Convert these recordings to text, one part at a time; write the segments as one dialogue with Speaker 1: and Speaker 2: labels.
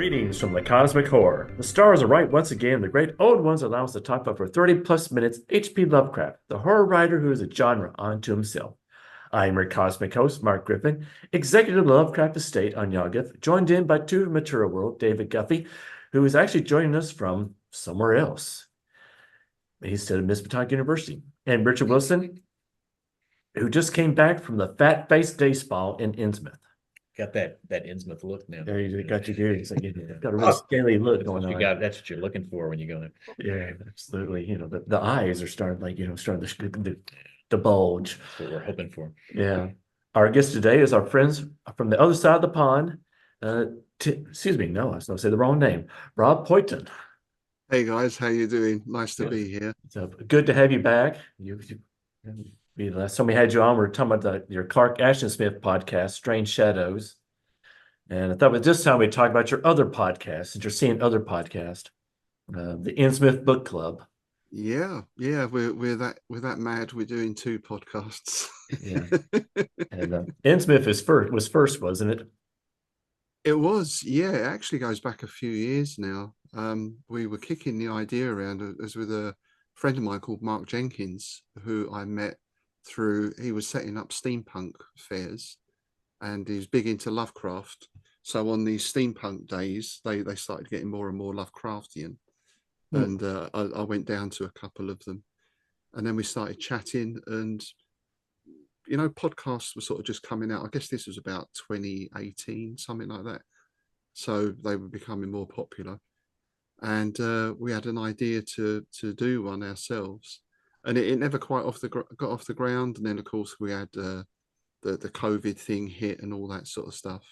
Speaker 1: Greetings from the cosmic horror. The stars are right once again. The great old ones allow us to talk about for 30 plus minutes H.P. Lovecraft, the horror writer who is a genre unto himself. I am your cosmic host, Mark Griffin, executive of the Lovecraft Estate on Yawgith, joined in by two Matura World, David Guffey, who is actually joining us from somewhere else. He's at Mispatonic University. And Richard Wilson, who just came back from the Fat Face Day Spa in Innsmouth.
Speaker 2: Got that Innsmouth look now.
Speaker 1: There you got your ears. Like, got a real scaly look going on.
Speaker 2: That's what you're looking for when you go there.
Speaker 1: Yeah, absolutely. The eyes are starting starting to bulge.
Speaker 2: That's what we're hoping for.
Speaker 1: Yeah. Our guest today is our friends from the other side of the pond. Excuse me, no, I was going to say the wrong name. Rob Poyton.
Speaker 3: Hey guys, how you doing? Nice to be here.
Speaker 1: So good to have you back. The last time we had you on, we were talking about your Clark Ashton Smith podcast, Strange Shadows. And I thought with this time we'd talk about your other podcast, since you're seeing other podcast, the Innsmouth Book Club.
Speaker 3: Yeah, we're that mad. We're doing two podcasts.
Speaker 1: Yeah, and Innsmouth was first, wasn't it?
Speaker 3: It was, yeah. It actually goes back a few years now. We were kicking the idea around as with a friend of mine called Mark Jenkins, who I met through. He was setting up steampunk fairs, and he was big into Lovecraft. So on these steampunk days, they started getting more and more Lovecraftian. And I went down to a couple of them, and then we started chatting, and podcasts were sort of just coming out. I guess this was about 2018, something like that. So they were becoming more popular, and we had an idea to do one ourselves, and it never quite got off the ground. And then of course we had the COVID thing hit and all that sort of stuff,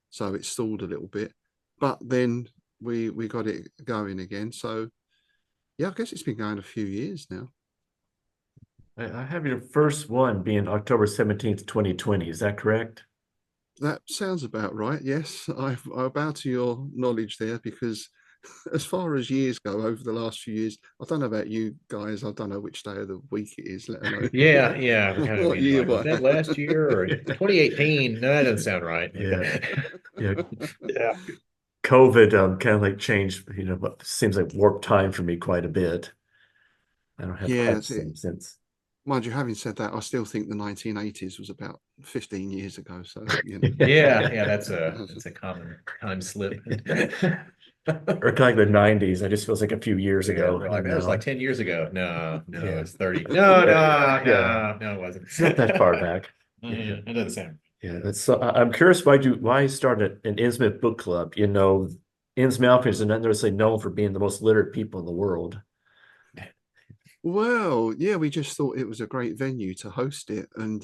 Speaker 3: so it stalled a little bit. But then we got it going again. So yeah, I guess it's been going a few years now.
Speaker 1: I have your first one being October 17th, 2020. Is that correct?
Speaker 3: That sounds about right. Yes, I bow to your knowledge there, because as far as years go, over the last few years, I don't know about you guys. I don't know which day of the week it is, let alone
Speaker 2: Yeah.
Speaker 3: what year
Speaker 2: was that last year or 2018? No, that doesn't sound right.
Speaker 1: Yeah. COVID kind of like changed, what seems like warped time for me quite a bit. I don't have since.
Speaker 3: Mind you, having said that, I still think the 1980s was about 15 years ago. So
Speaker 2: yeah, that's a common time slip.
Speaker 1: Or kind of like the 90s. It just feels like a few years ago.
Speaker 2: That was like 10 years ago. No, it's 30. No, it wasn't.
Speaker 1: It's not that far back.
Speaker 2: It doesn't sound.
Speaker 1: Yeah, I'm curious why you started an Innsmouth book club. Innsmouth is not necessarily known for being the most literate people in the world.
Speaker 3: Well, yeah, we just thought it was a great venue to host it, and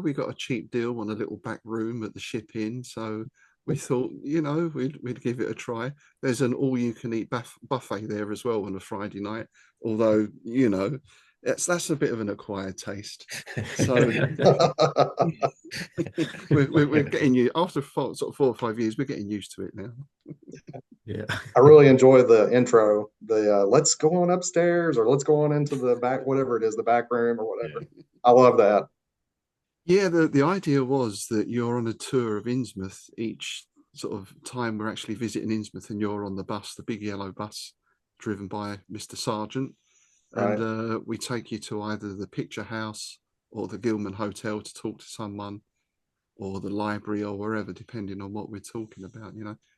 Speaker 3: we got a cheap deal on a little back room at the Ship Inn, so we thought, we'd give it a try. There's an all-you-can-eat buffet there as well on a Friday night, although that's a bit of an acquired taste. So we're getting you after sort of 4 or 5 years. We're getting used to it now.
Speaker 1: Yeah,
Speaker 4: I really enjoy the intro. The let's go on upstairs, or let's go on into the back, whatever it is, the back room or whatever. Yeah. I love that.
Speaker 3: Yeah, the idea was that you're on a tour of Innsmouth each sort of time we're actually visiting Innsmouth, and you're on the bus, the big yellow bus driven by Mr. Sargent.
Speaker 4: Right.
Speaker 3: And we take you to either the Picture House or the Gilman Hotel to talk to someone, or the library, or wherever, depending on what we're talking about,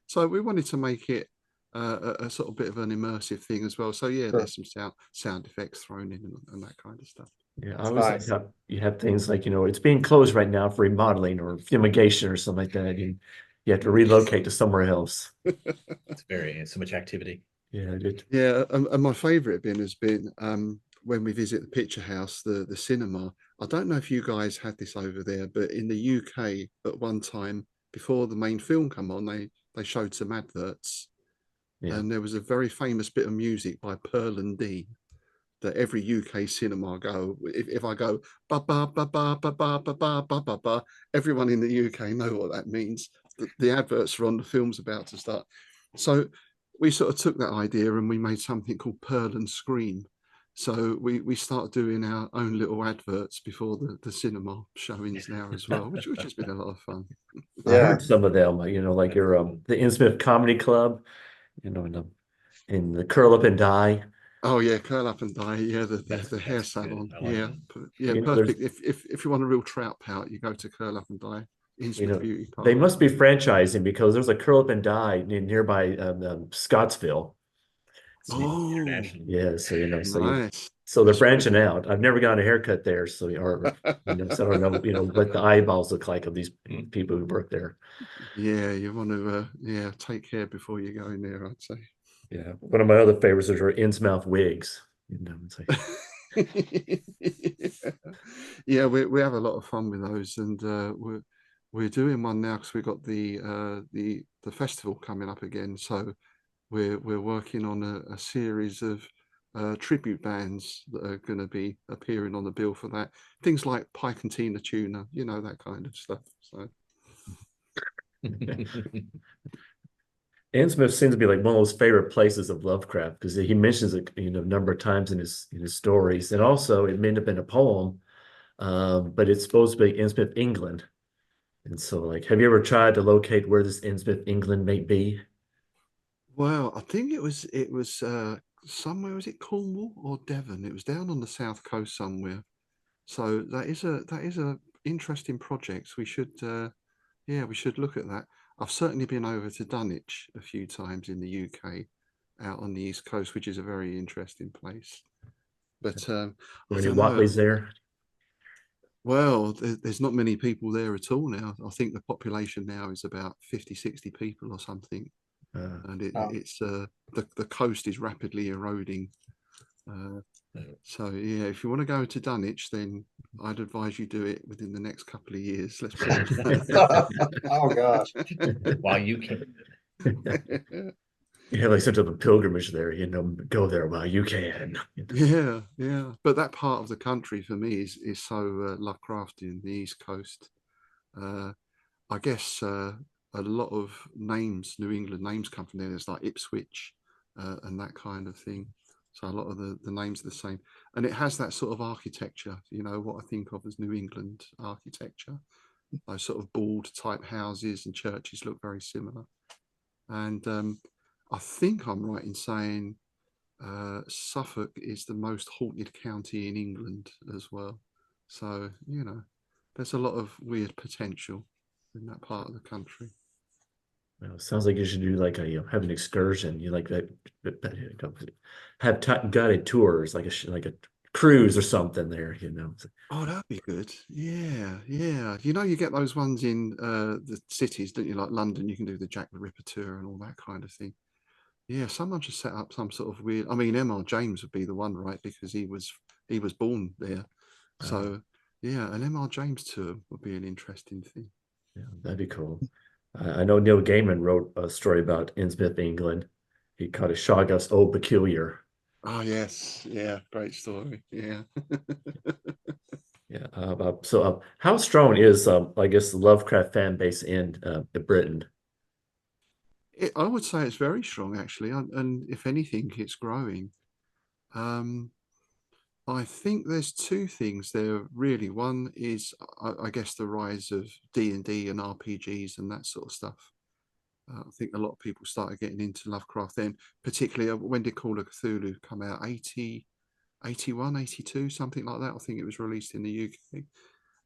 Speaker 3: So we wanted to make it a sort of bit of an immersive thing as well. So yeah, sure. There's some sound effects thrown in and that kind of stuff.
Speaker 1: Yeah, I always nice. You have things like, it's being closed right now for remodeling or fumigation or something like that. And you have to relocate to somewhere else.
Speaker 2: It's so much activity.
Speaker 1: Yeah,
Speaker 3: yeah, and my favourite has been when we visit the Picture House, the cinema. I don't know if you guys had this over there, but in the UK at one time, before the main film come on, they showed some adverts, and there was a very famous bit of music by Pearl and Dean that every UK cinema go. If I go ba ba ba ba ba ba ba ba ba ba ba, everyone in the UK know what that means. The adverts are on, the film's about to start. So we sort of took that idea and we made something called Pearl and Scream. So we start doing our own little adverts before the cinema showings now as well, which has been a lot of fun.
Speaker 1: I
Speaker 4: Yeah.
Speaker 1: heard some of them, like your the Innsmouth Comedy Club, in the Curl Up and Die.
Speaker 3: Oh yeah, curl up and die. Yeah, the hair
Speaker 2: That's good.
Speaker 3: salon.
Speaker 2: I like
Speaker 3: Yeah,
Speaker 2: that.
Speaker 3: yeah,
Speaker 1: There's
Speaker 3: perfect. If you want a real trout pout, you go to curl up and die. Innsmouth Beauty
Speaker 1: they
Speaker 3: Parlour.
Speaker 1: must be franchising because there's a Curl Up and Die nearby Scottsville. So,
Speaker 3: Oh,
Speaker 2: International.
Speaker 1: yeah,
Speaker 3: nice.
Speaker 1: so they're
Speaker 3: Spread
Speaker 1: branching
Speaker 3: it.
Speaker 1: out. I've never gotten a haircut there, so so I don't know, what the eyeballs look like of these people who work there.
Speaker 3: Yeah, you want to take care before you go in there, I'd say.
Speaker 1: Yeah, one of my other favorites is our Innsmouth wigs. It's like,
Speaker 3: Yeah, we have a lot of fun with those, and we're doing one now because we've got the festival coming up again. So we're working on a series of tribute bands that are going to be appearing on the bill for that. Things like Pike and Tina Tuna, that kind of stuff. So
Speaker 1: Innsmouth seems to be like one of those favorite places of Lovecraft because he mentions it, a number of times in his stories, and also it may have been a poem, but it's supposed to be Innsmouth, England. And so, like, have you ever tried to locate where this Innsmouth, England may be?
Speaker 3: well, I think it was somewhere. Was it Cornwall or Devon? It was down on the south coast somewhere. So that is a interesting project. We should we should look at that. I've certainly been over to Dunwich a few times in the UK, out on the east coast, which is a very interesting place. But
Speaker 1: Were
Speaker 3: I
Speaker 1: any
Speaker 3: don't know.
Speaker 1: Whatleys there?
Speaker 3: Well, there's not many people there at all now. I think the population now is about 50, 60 people or something,
Speaker 1: Uh,
Speaker 3: and
Speaker 4: Oh,
Speaker 3: it's the coast is rapidly eroding. Uh, so yeah, if you want to go to Dunwich, then I'd advise you do it within the next couple of years. Let's put it.
Speaker 4: oh gosh.
Speaker 2: While you can.
Speaker 1: you have like such a pilgrimage there, go there while you can.
Speaker 3: Yeah, yeah. But that part of the country for me is so Lovecraftian, the East Coast. Uh, I guess a lot of names, New England names come from there. There's like Ipswich and that kind of thing. So a lot of the names are the same. And it has that sort of architecture, what I think of as New England architecture. Those sort of board type houses and churches look very similar. And I think I'm right in saying Suffolk is the most haunted county in England as well. So, there's a lot of weird potential in that part of the country.
Speaker 1: Well, sounds like you should do like have an excursion. You like that, have guided tours, like a cruise or something there.
Speaker 3: Oh, that'd be good. Yeah, yeah. You get those ones in the cities, don't you? Like London, you can do the Jack the Ripper tour and all that kind of thing. Yeah, someone should set up some sort of weird. I mean, M.R. James would be the one, right? Because he was born there. So yeah, an M.R. James tour would be an interesting thing.
Speaker 1: Yeah, that'd be cool. I know Neil Gaiman wrote a story about Innsmouth, England. He called it Shawgus Old Peculiar.
Speaker 3: Oh yes, yeah, great story. Yeah.
Speaker 1: Yeah. So, how strong is, I guess, the Lovecraft fan base in Britain?
Speaker 3: I would say it's very strong actually, and if anything, it's growing. Um, I think there's two things there really. One is, I guess, the rise of D&D and RPGs and that sort of stuff. I think a lot of people started getting into Lovecraft then, particularly when did Call of Cthulhu come out? 80, 81, 82, something like that. I think it was released in the UK.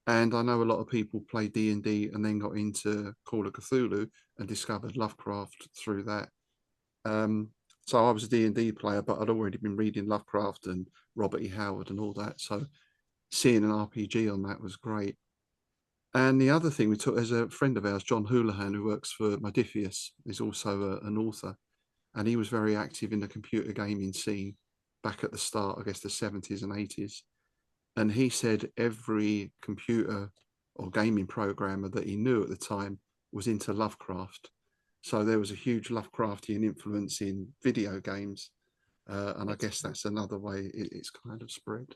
Speaker 3: And I know a lot of people play D&D and then got into Call of Cthulhu and discovered Lovecraft through that. So I was a D&D player, but I'd already been reading Lovecraft and Robert E. Howard and all that. So seeing an RPG on that was great. And the other thing we took, as a friend of ours, John Houlihan, who works for Modiphius, is also an author. And he was very active in the computer gaming scene back at the start, I guess the 70s and 80s. And he said every computer or gaming programmer that he knew at the time was into Lovecraft. So there was a huge Lovecraftian influence in video games. And I guess that's another way it's kind of spread.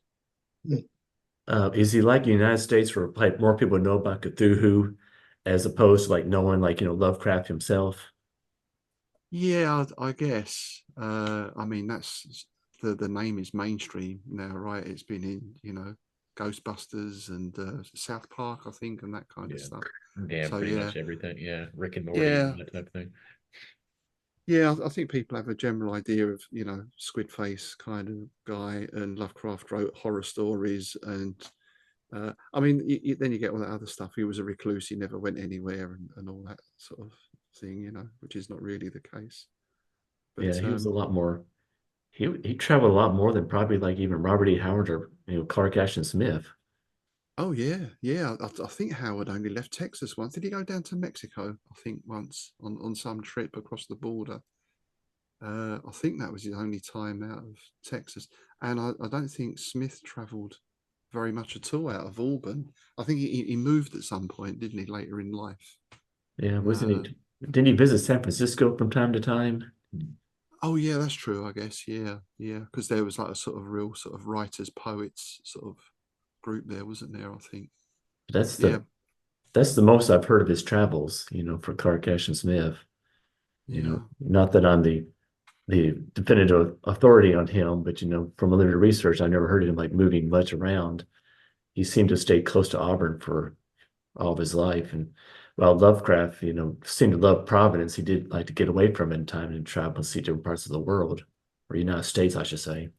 Speaker 1: Is he like the United States where like more people know about Cthulhu as opposed to like knowing Lovecraft himself?
Speaker 3: Yeah, I guess. I mean, that's the name is mainstream now, right? It's been in, Ghostbusters and South Park, I think, and that kind of stuff.
Speaker 2: Yeah,
Speaker 3: So
Speaker 2: pretty much everything. Yeah, Rick and Morty,
Speaker 3: yeah,
Speaker 2: that type of thing.
Speaker 3: yeah. I think people have a general idea of, squid face kind of guy, and Lovecraft wrote horror stories, and I mean, then you get all that other stuff. He was a recluse; he never went anywhere, and all that sort of thing, which is not really the case.
Speaker 1: Yeah,
Speaker 3: But
Speaker 1: he was a lot more. He traveled a lot more than probably like even Robert E. Howard or Clark Ashton Smith.
Speaker 3: oh yeah, yeah. I think Howard only left Texas once. Did he go down to Mexico? I think once on some trip across the border. I think that was his only time out of Texas, and I don't think Smith travelled very much at all out of Auburn. I think he moved at some point, didn't he, later in life?
Speaker 1: Yeah, wasn't
Speaker 3: Uh,
Speaker 1: he? Didn't he visit San Francisco from time to time?
Speaker 3: oh yeah, that's true. I guess yeah, because there was like a sort of real sort of writers, poets sort of group there, wasn't there? I think.
Speaker 1: That's
Speaker 3: Yeah,
Speaker 1: the most I've heard of his travels, for Clark Ashton Smith.
Speaker 3: yeah.
Speaker 1: Not that I'm the definitive authority on him, but from a limited research, I never heard of him like moving much around. He seemed to stay close to Auburn for all of his life. And while Lovecraft, seemed to love Providence, he did like to get away from it in time and travel and see different parts of the world, or United States, I should say.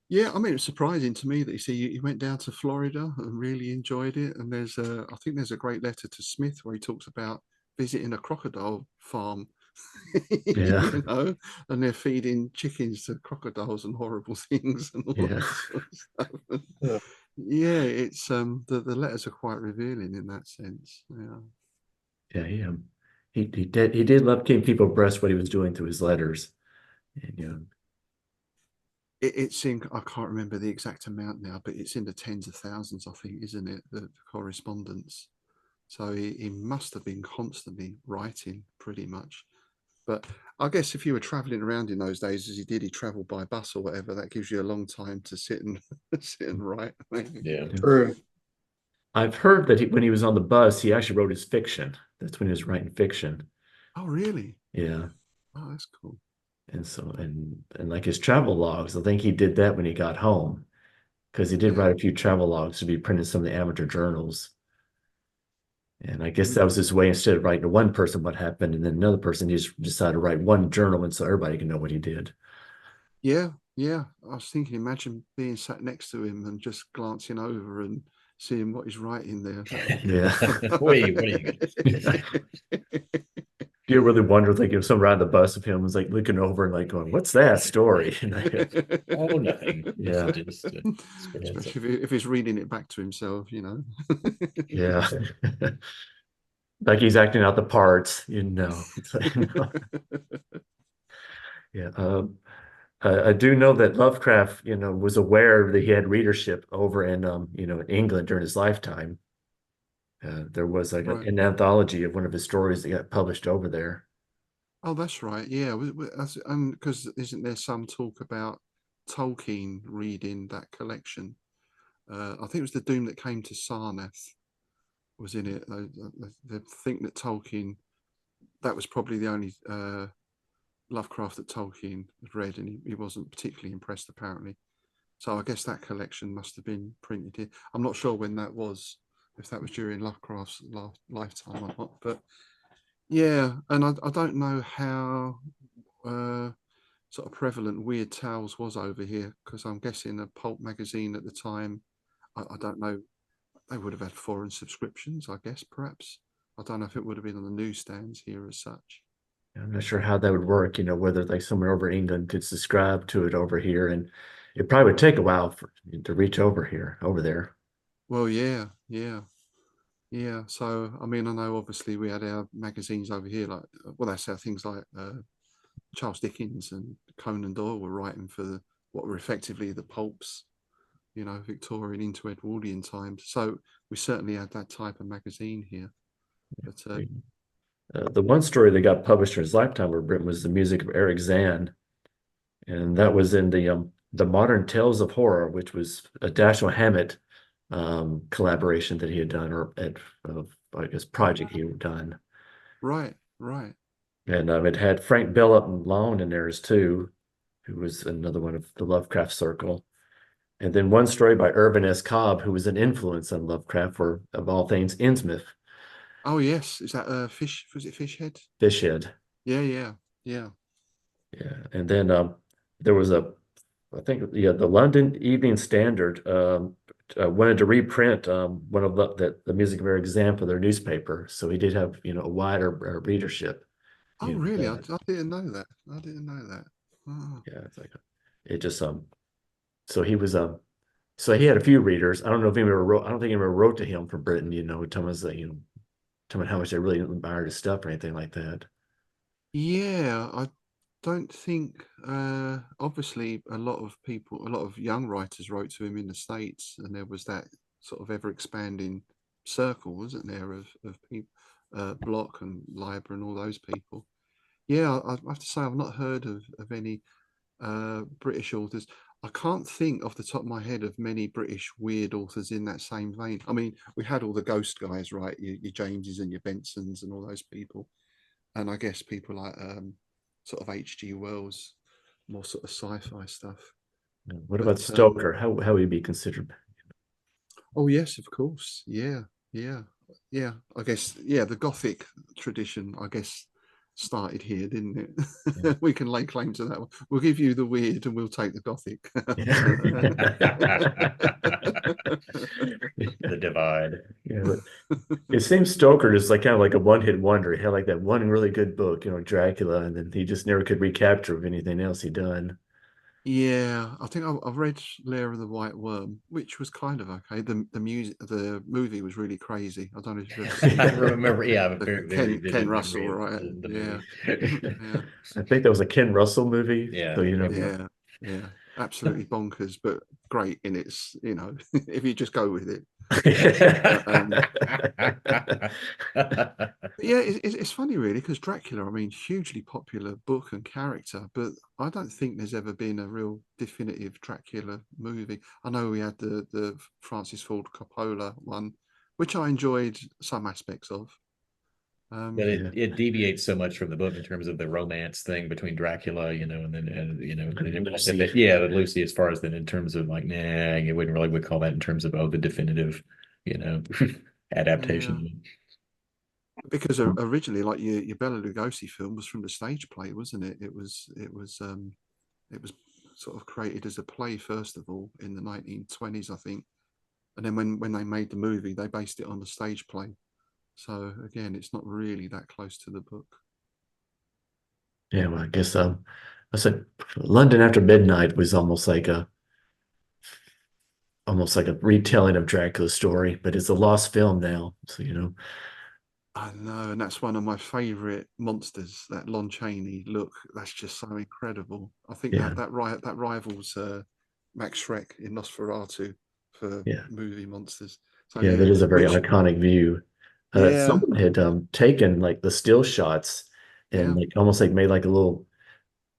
Speaker 3: Yeah, I mean, it's surprising to me that he went down to Florida and really enjoyed it. And I think there's a great letter to Smith where he talks about visiting a crocodile farm,
Speaker 1: Yeah,
Speaker 3: and they're feeding chickens to crocodiles and horrible things and all
Speaker 1: yeah,
Speaker 3: that sort of stuff.
Speaker 4: Yeah.
Speaker 3: Yeah, it's the letters are quite revealing in that sense. Yeah.
Speaker 1: yeah. He did love keeping people abreast what he was doing through his letters. And,
Speaker 3: It's in, I can't remember the exact amount now, but it's in the tens of thousands, I think, isn't it? The correspondence. So he must have been constantly writing pretty much. But I guess if you were traveling around in those days, as he did, he traveled by bus or whatever, that gives you a long time to sit and sit and write.
Speaker 2: Yeah.
Speaker 4: True.
Speaker 1: I've heard that when he was on the bus, he actually wrote his fiction. That's when he was writing fiction.
Speaker 3: Oh, really?
Speaker 1: Yeah.
Speaker 3: Oh, that's cool.
Speaker 1: And so, and like his travel logs, I think he did that when he got home because he did
Speaker 3: Yeah.
Speaker 1: write a few travel logs to be printed in some of the amateur journals. And I guess
Speaker 3: Mm.
Speaker 1: that was his way, instead of writing to one person what happened and then another person, he just decided to write one journal and so everybody can know what he did.
Speaker 3: Yeah, yeah. I was thinking, imagine being sat next to him and just glancing over and seeing what he's writing there.
Speaker 1: Yeah.
Speaker 2: Wait, what are you
Speaker 1: You really wonder, like, if someone around the bus of him was like looking over and like going, "What's that story?" And
Speaker 2: Oh, nothing.
Speaker 1: Yeah.
Speaker 3: Especially if he's reading it back to himself.
Speaker 1: Yeah. Like he's acting out the parts. It's like, yeah. I do know that Lovecraft, was aware that he had readership over in England during his lifetime. There was like
Speaker 3: Right.
Speaker 1: an anthology of one of his stories that got published over there.
Speaker 3: Oh, that's right. Yeah, because isn't there some talk about Tolkien reading that collection? I think it was The Doom That Came to Sarnath was in it. They think that Tolkien, that was probably the only Lovecraft that Tolkien had read, and he wasn't particularly impressed, apparently. So I guess that collection must have been printed here. I'm not sure when that was, if that was during Lovecraft's lifetime or not, but yeah, and I don't know how sort of prevalent Weird Tales was over here, because I'm guessing a pulp magazine at the time, I don't know, they would have had foreign subscriptions, I guess, perhaps. I don't know if it would have been on the newsstands here as such.
Speaker 1: I'm not sure how that would work, whether like somewhere over England could subscribe to it over here. And it probably would take a while to reach over there.
Speaker 3: Well, yeah, yeah. Yeah, so I mean, I know obviously we had our magazines over here, like, well, that's how things like Charles Dickens and Conan Doyle were writing for what were effectively the pulps, Victorian into Edwardian times. So we certainly had that type of magazine here. But
Speaker 1: The one story that got published in his lifetime were written was the music of Eric Zahn, and that was in the Modern Tales of Horror, which was a Dashiell Hammett collaboration that he had done, or I guess project he had done.
Speaker 3: right.
Speaker 1: And it had Frank Billop and Lone in there too, who was another one of the Lovecraft circle. And then one story by Urban S. Cobb, who was an influence on Lovecraft for, of all things, Innsmouth,
Speaker 3: Oh yes, is that fish? Was it Fishhead?
Speaker 1: Fishhead.
Speaker 3: Yeah, yeah, yeah.
Speaker 1: Yeah. And then there was I think, yeah, the London Evening Standard wanted to reprint one of the Music of Eric Zampa, their newspaper. So he did have, a wider readership.
Speaker 3: Oh really? I didn't know that. I didn't know that. Oh.
Speaker 1: Yeah, it's like it just so he was so he had a few readers. I don't know if he ever wrote. I don't think he ever wrote to him from Britain. Telling us that telling how much they really admired his stuff or anything like that.
Speaker 3: Yeah, I don't think obviously a lot of young writers wrote to him in the States, and there was that sort of ever expanding circle, wasn't there, of people, Block and Leiber and all those people. Yeah, I have to say I've not heard of any British authors. I can't think off the top of my head of many British weird authors in that same vein. I mean, we had all the ghost guys, right? Your Jameses and your Bensons and all those people. And I guess people like sort of H.G. Wells, more sort of sci-fi stuff.
Speaker 1: What about Stoker? How would he be considered?
Speaker 3: Oh yes, of course. Yeah, yeah, yeah. I guess the Gothic tradition, I guess, started here, didn't it?
Speaker 1: Yeah.
Speaker 3: We can lay claim to that one. We'll give you the weird and we'll take the Gothic.
Speaker 2: The divide.
Speaker 1: Yeah, it seems Stoker is like kind of like a one-hit wonder. He had like that one really good book, Dracula, and then he just never could recapture of anything else he'd done.
Speaker 3: Yeah, I think I've read Lair of the White Worm, which was kind of okay. The movie was really crazy. I don't know if you've ever seen
Speaker 2: I
Speaker 3: it.
Speaker 2: remember, yeah, a
Speaker 3: The
Speaker 2: very, very vivid
Speaker 3: Ken
Speaker 2: memory
Speaker 3: Russell,
Speaker 2: of
Speaker 3: right?
Speaker 2: the
Speaker 3: Yeah,
Speaker 2: movie.
Speaker 3: yeah,
Speaker 1: I think that was a Ken Russell movie.
Speaker 2: Yeah.
Speaker 1: So
Speaker 3: yeah, yeah. Absolutely bonkers, but great in its, if you just go with it. Yeah, it's funny really because Dracula, I mean, hugely popular book and character, but I don't think there's ever been a real definitive Dracula movie. I know we had the Francis Ford Coppola one, which I enjoyed some aspects of.
Speaker 2: But it deviates so much from the book in terms of the romance thing between Dracula, with Lucy, as far as then in terms of like, nah, you wouldn't really would call that in terms of the definitive, adaptation.
Speaker 3: Yeah. Because originally, like your Bela Lugosi film was from the stage play, wasn't it? It was sort of created as a play first of all in the 1920s, I think, and then when they made the movie, they based it on the stage play. So again, it's not really that close to the book.
Speaker 1: Yeah, well, I guess I said London After Midnight was almost like a retelling of Dracula's story, but it's a lost film now. So
Speaker 3: I know, and that's one of my favorite monsters. That Lon Chaney look, that's just so incredible. I think
Speaker 1: Yeah.
Speaker 3: that rivals Max Schreck in Nosferatu for
Speaker 1: Yeah.
Speaker 3: movie monsters. So
Speaker 1: Yeah, that is a very iconic view.
Speaker 3: Yeah.
Speaker 1: Someone had taken like the still shots and like almost like made like a little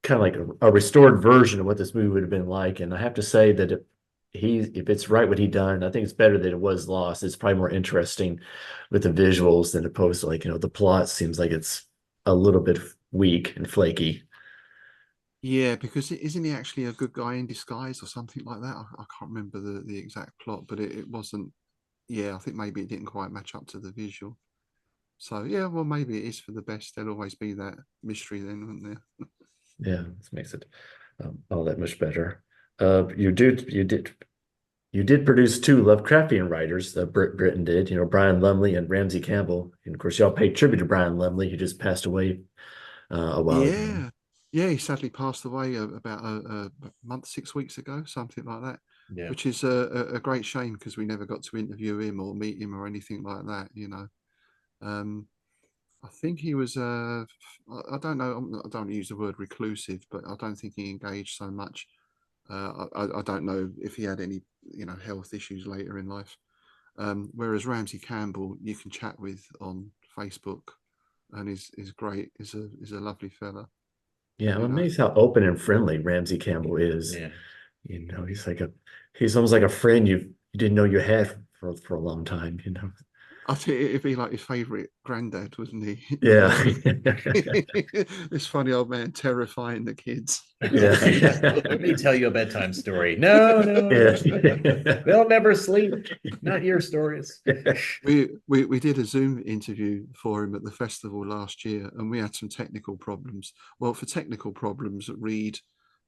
Speaker 1: kind of like a restored version of what this movie would have been like. And I have to say that if it's right what he done, I think it's better that it was lost. It's probably more interesting with the visuals than opposed to like, the plot seems like it's a little bit weak and flaky.
Speaker 3: Yeah, because isn't he actually a good guy in disguise or something like that? I can't remember the exact plot, but it wasn't. Yeah, I think maybe it didn't quite match up to the visual. So yeah, well, maybe it is for the best. There'll always be that mystery then, won't there?
Speaker 1: Yeah, this makes it all that much better. You did produce two Lovecraftian writers that Britain did, Brian Lumley and Ramsey Campbell. And of course, y'all paid tribute to Brian Lumley, who just passed away a while ago.
Speaker 3: Yeah, yeah, he sadly passed away about a month, 6 weeks ago, something like that.
Speaker 2: Yeah.
Speaker 3: Which is a great shame because we never got to interview him or meet him or anything like that. I think he was I don't know, I don't use the word reclusive, but I don't think he engaged so much. I don't know if he had any health issues later in life. Whereas Ramsey Campbell you can chat with on Facebook and is great, is a lovely fella.
Speaker 1: Yeah, I'm amazed how open and friendly Ramsey Campbell is.
Speaker 2: Yeah.
Speaker 1: He's almost like a friend you didn't know you had for a long time.
Speaker 3: I think it'd be like his favourite granddad, wasn't he?
Speaker 1: Yeah.
Speaker 3: This funny old man terrifying the kids.
Speaker 1: Yeah.
Speaker 2: Let me tell you a bedtime story. No,
Speaker 1: Yeah.
Speaker 2: they'll never sleep. Not your stories.
Speaker 3: We did a Zoom interview for him at the festival last year, and we had some technical problems. Well, for technical problems, Reed,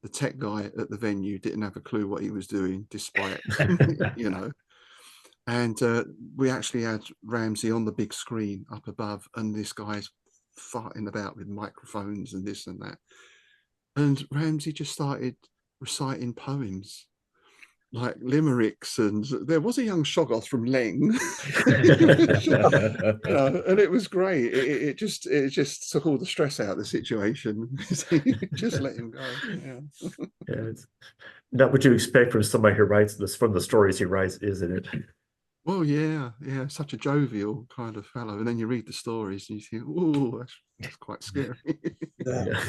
Speaker 3: the tech guy at the venue, didn't have a clue what he was doing, despite you know. And we actually had Ramsey on the big screen up above, and this guy's farting about with microphones and this and that. And Ramsey just started reciting poems, like limericks, and there was a young Shoggoth from Leng, and it was great. It just took all the stress out of the situation. Just let him go. Yeah.
Speaker 1: Yeah, it's not what you expect from somebody who writes this from the stories he writes, isn't it?
Speaker 3: Well, yeah, such a jovial kind of fellow, and then you read the stories and you think, oh, that's quite scary.
Speaker 1: Yeah.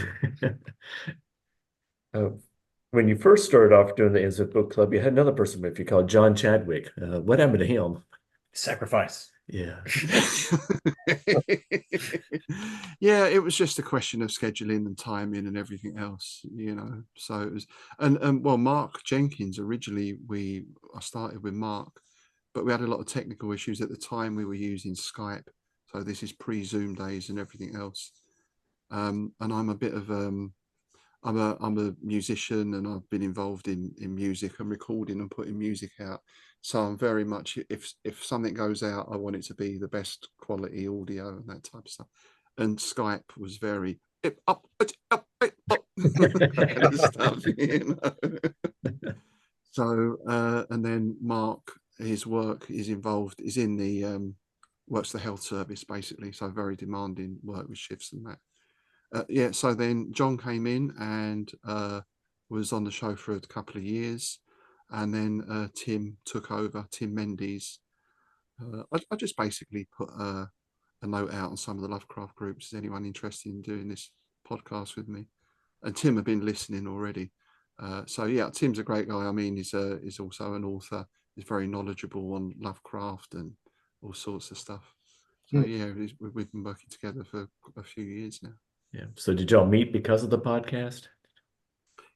Speaker 1: When you first started off doing the Innsmouth Book Club, you had another person with you called John Chadwick. What happened to him?
Speaker 2: Sacrifice.
Speaker 1: Yeah.
Speaker 3: Yeah, it was just a question of scheduling and timing and everything else, So it was, and well, Mark Jenkins originally, I started with Mark, but we had a lot of technical issues at the time. We were using Skype, so this is pre-Zoom days and everything else. And I'm a bit of I'm a musician, and I've been involved in music and recording and putting music out. So I'm very much, if something goes out, I want it to be the best quality audio and that type of stuff. And Skype was very up kind of stuff, So and then Mark, his work is in the works the health service basically, so very demanding work with shifts and that. Yeah, so then John came in and was on the show for a couple of years, and then Tim took over. Tim Mendes. I just basically put a note out on some of the Lovecraft groups. Is anyone interested in doing this podcast with me? And Tim had been listening already. So yeah, Tim's a great guy. I mean, he's also an author. He's very knowledgeable on Lovecraft and all sorts of stuff. So yeah, we've been working together for a few years now.
Speaker 1: Yeah. So did y'all meet because of the podcast?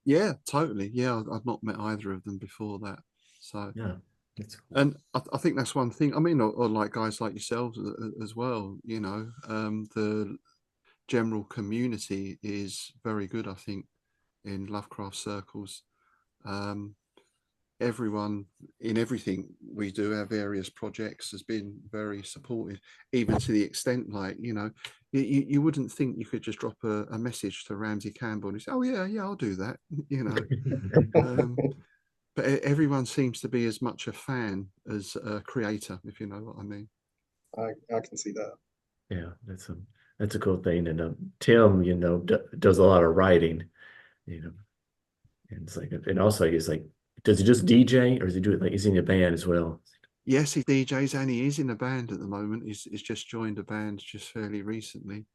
Speaker 3: Yeah, totally. Yeah, I've not met either of them before that. So
Speaker 1: yeah, that's cool.
Speaker 3: And I think that's one thing. I mean, or like guys like yourselves as well. The general community is very good, I think, in Lovecraft circles. Everyone in everything we do, our various projects, has been very supportive, even to the extent, like, you wouldn't think you could just drop a message to Ramsey Campbell and say, oh yeah, I'll do that, but everyone seems to be as much a fan as a creator, if you know what I mean.
Speaker 4: I can see that.
Speaker 1: Yeah, that's a cool thing. And Tim, does a lot of writing, and it's like, and also he's like, does he just DJ, or does he do it like, is he in a band as well?
Speaker 3: Yes, he DJs, and he is in a band at the moment. He's just joined a band just fairly recently.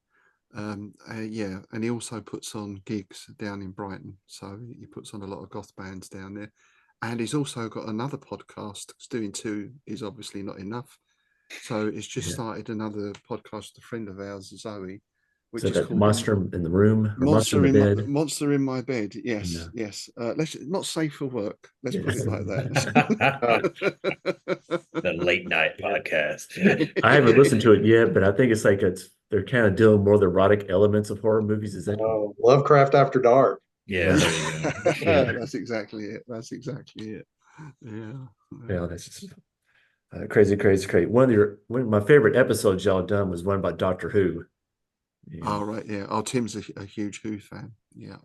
Speaker 3: Yeah, and he also puts on gigs down in Brighton. So he puts on a lot of goth bands down there. And he's also got another podcast. He's doing two is obviously not enough. So it's just started another podcast with a friend of ours, Zoe.
Speaker 1: Which is called Monster in the Room, or
Speaker 3: Monster
Speaker 1: in the Bed.
Speaker 3: Monster in My Bed. Yes, yes. Let's not safe for work. Let's put it like that.
Speaker 2: The late night podcast.
Speaker 1: I haven't listened to it yet, but I think it's like they're kind of dealing more the erotic elements of horror movies. Is that
Speaker 4: Lovecraft After Dark?
Speaker 2: Yeah, there you go.
Speaker 3: That's exactly it. Yeah.
Speaker 1: Yeah, that's just crazy. One of my favorite episodes y'all done was one about Doctor Who.
Speaker 3: Yeah. Oh right, yeah. Oh, Tim's a huge Who fan. Yeah.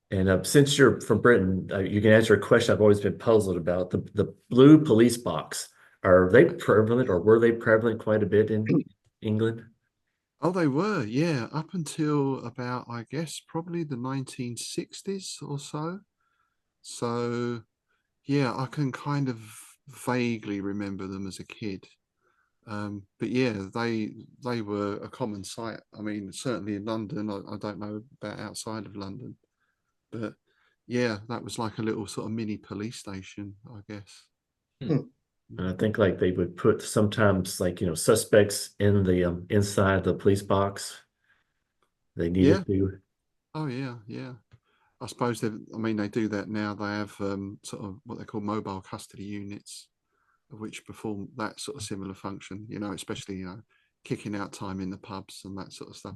Speaker 1: And since you're from Britain, you can answer a question I've always been puzzled about. The blue police box, are they prevalent, or were they prevalent quite a bit in England?
Speaker 3: Oh, they were, yeah, up until about, I guess, probably the 1960s or so. So, yeah, I can kind of vaguely remember them as a kid. But yeah, they were a common sight. I mean, certainly in London. I don't know about outside of London, but yeah, that was like a little sort of mini police station, I guess.
Speaker 1: And I think like they would put sometimes like suspects in the inside the police box. They
Speaker 3: Yeah.
Speaker 1: needed to.
Speaker 3: Oh yeah, yeah. I suppose I mean they do that now. They have sort of what they call mobile custody units, which perform that sort of similar function. Especially kicking out time in the pubs and that sort of stuff.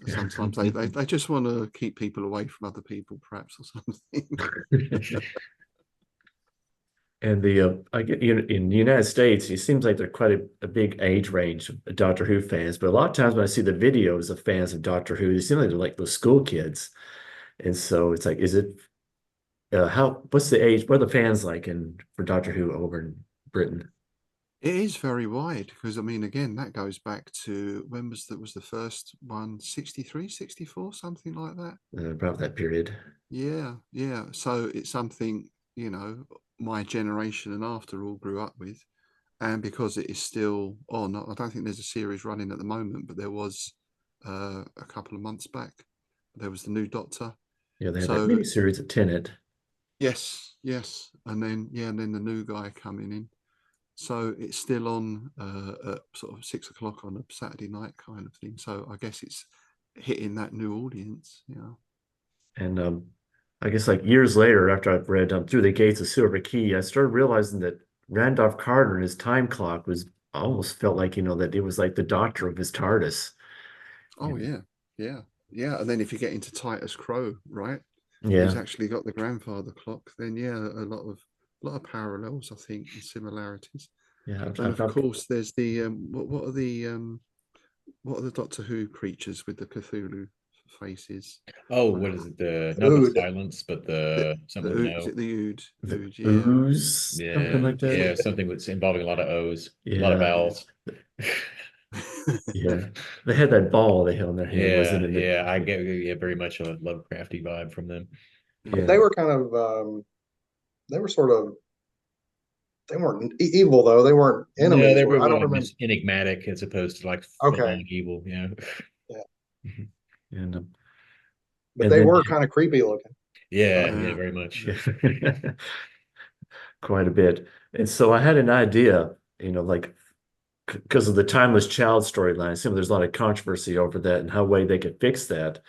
Speaker 3: Sometimes they just want to keep people away from other people, perhaps, or something.
Speaker 1: And I get in the United States, it seems like there's quite a big age range of Doctor Who fans. But a lot of times when I see the videos of fans of Doctor Who, they seem like they're like those school kids. And so it's like, is it what's the age? What are the fans like for Doctor Who over in Britain?
Speaker 3: It is very wide because I mean, again, that goes back to when was the first one, 63, 64, something like that.
Speaker 1: About that period.
Speaker 3: Yeah, yeah. So it's something, my generation and after all grew up with. And because it is still on, I don't think there's a series running at the moment, but there was a couple of months back. There was the new Doctor.
Speaker 1: Yeah, they had that
Speaker 3: So
Speaker 1: mini series of Tenet.
Speaker 3: yes, yes. And then the new guy coming in. So it's still on at sort of 6 o'clock on a Saturday night kind of thing. So I guess it's hitting that new audience,
Speaker 1: And I guess like years later, after I've read Through the Gates of Silver Key, I started realizing that Randolph Carter and his time clock was almost felt like, that it was like the doctor of his TARDIS.
Speaker 3: Oh yeah, yeah, yeah. And then if you get into Titus Crow, right, who's
Speaker 1: Yeah.
Speaker 3: actually got the grandfather clock, then yeah, a lot of parallels, I think, and similarities.
Speaker 1: Yeah.
Speaker 3: And of course, there's the what are the Doctor Who creatures with the Cthulhu faces?
Speaker 2: Oh, what is it? Not the
Speaker 4: Ood.
Speaker 2: silence, but the something with
Speaker 3: Is
Speaker 2: no.
Speaker 3: it the Ood?
Speaker 1: The
Speaker 3: Ood, yeah.
Speaker 1: ooze, something
Speaker 2: Yeah,
Speaker 1: like that.
Speaker 2: yeah, something with involving a lot of O's, a lot of
Speaker 1: Yeah.
Speaker 2: vowels.
Speaker 1: Yeah. They had that ball they held in their hand, wasn't
Speaker 2: Yeah,
Speaker 1: it?
Speaker 2: yeah, I get very much a Lovecrafty vibe from them.
Speaker 1: Yeah.
Speaker 4: They were kind of they were sort of they weren't evil though. They weren't
Speaker 2: No,
Speaker 4: enemies.
Speaker 2: they were
Speaker 4: I
Speaker 2: more
Speaker 4: don't
Speaker 2: like
Speaker 4: remember.
Speaker 2: just enigmatic as opposed to like full
Speaker 4: Okay,
Speaker 2: on evil. Yeah,
Speaker 4: yeah,
Speaker 1: Mhm. And
Speaker 4: but
Speaker 1: and
Speaker 4: they
Speaker 1: then
Speaker 4: were kind of creepy looking.
Speaker 2: yeah, yeah,
Speaker 3: Yeah,
Speaker 2: very much.
Speaker 3: yeah.
Speaker 1: quite a bit. And so I had an idea, like because of the timeless child storyline. It seems there's a lot of controversy over that and how way they could fix that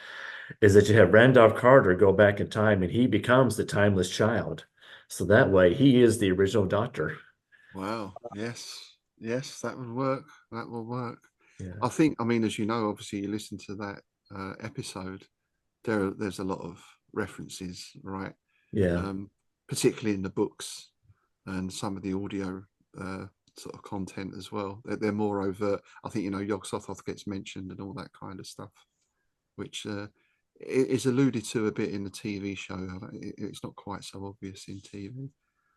Speaker 1: is that you have Randolph Carter go back in time and he becomes the timeless child. So that way he is the original doctor.
Speaker 3: Wow. Yes. Yes, that would work. That will work.
Speaker 1: Yeah.
Speaker 3: I think, I mean, as you know, obviously you listen to that episode, there's a lot of references, right?
Speaker 1: Yeah.
Speaker 3: Um, Particularly in the books and some of the audio uh, sort of content as well. They're more overt. I think, Yog Sothoth gets mentioned and all that kind of stuff, which is alluded to a bit in the TV show. It's not quite so obvious in TV.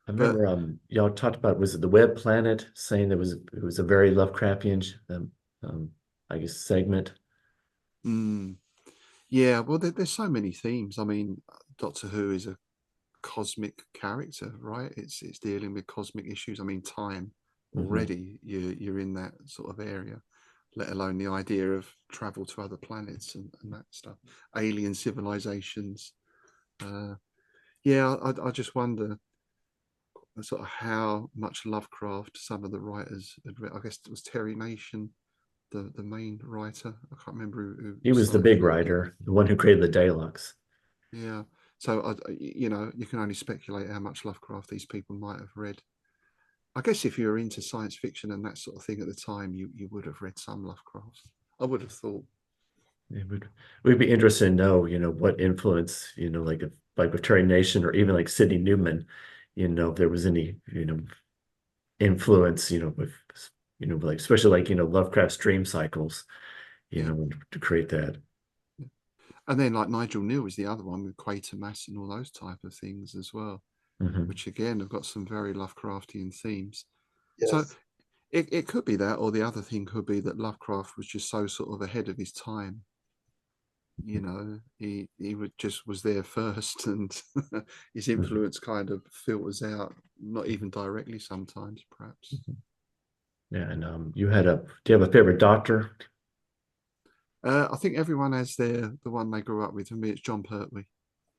Speaker 1: I
Speaker 3: But
Speaker 1: remember y'all talked about was it the Web Planet saying it was a very Lovecraftian um I guess segment.
Speaker 3: mm, yeah, well, there's so many themes. I mean, Doctor Who is a cosmic character, right? It's dealing with cosmic issues. I mean, time
Speaker 1: Mhm.
Speaker 3: already you're in that sort of area, let alone the idea of travel to other planets and that stuff, alien civilizations. Uh, yeah, I just wonder sort of how much Lovecraft some of the writers had read. I guess it was Terry Nation, the main writer. I can't remember
Speaker 1: He
Speaker 3: who
Speaker 1: was the
Speaker 3: started
Speaker 1: big
Speaker 3: writing it.
Speaker 1: writer, the one who created the Daleks.
Speaker 3: Yeah. So, you can only speculate how much Lovecraft these people might have read. I guess if you were into science fiction and that sort of thing at the time, you would have read some Lovecraft. I would have thought.
Speaker 1: It we'd be interested to know, what influence, like with Terry Nation or even like Sidney Newman, if there was any, influence, with, like especially like, Lovecraft's dream cycles,
Speaker 3: Yeah.
Speaker 1: to create that.
Speaker 3: Yeah. And then like Nigel Neal is the other one with Quatermass and all those type of things as well,
Speaker 1: Mhm.
Speaker 3: which again have got some very Lovecraftian themes. So
Speaker 4: Yes.
Speaker 3: it could be that, or the other thing could be that Lovecraft was just so sort of ahead of his time. He would just was there first, and his
Speaker 1: Mhm.
Speaker 3: influence kind of filters out, not even directly sometimes, perhaps.
Speaker 1: Yeah, and do you have a favorite doctor?
Speaker 3: I think everyone has the one they grew up with. For me, it's John Pertwee.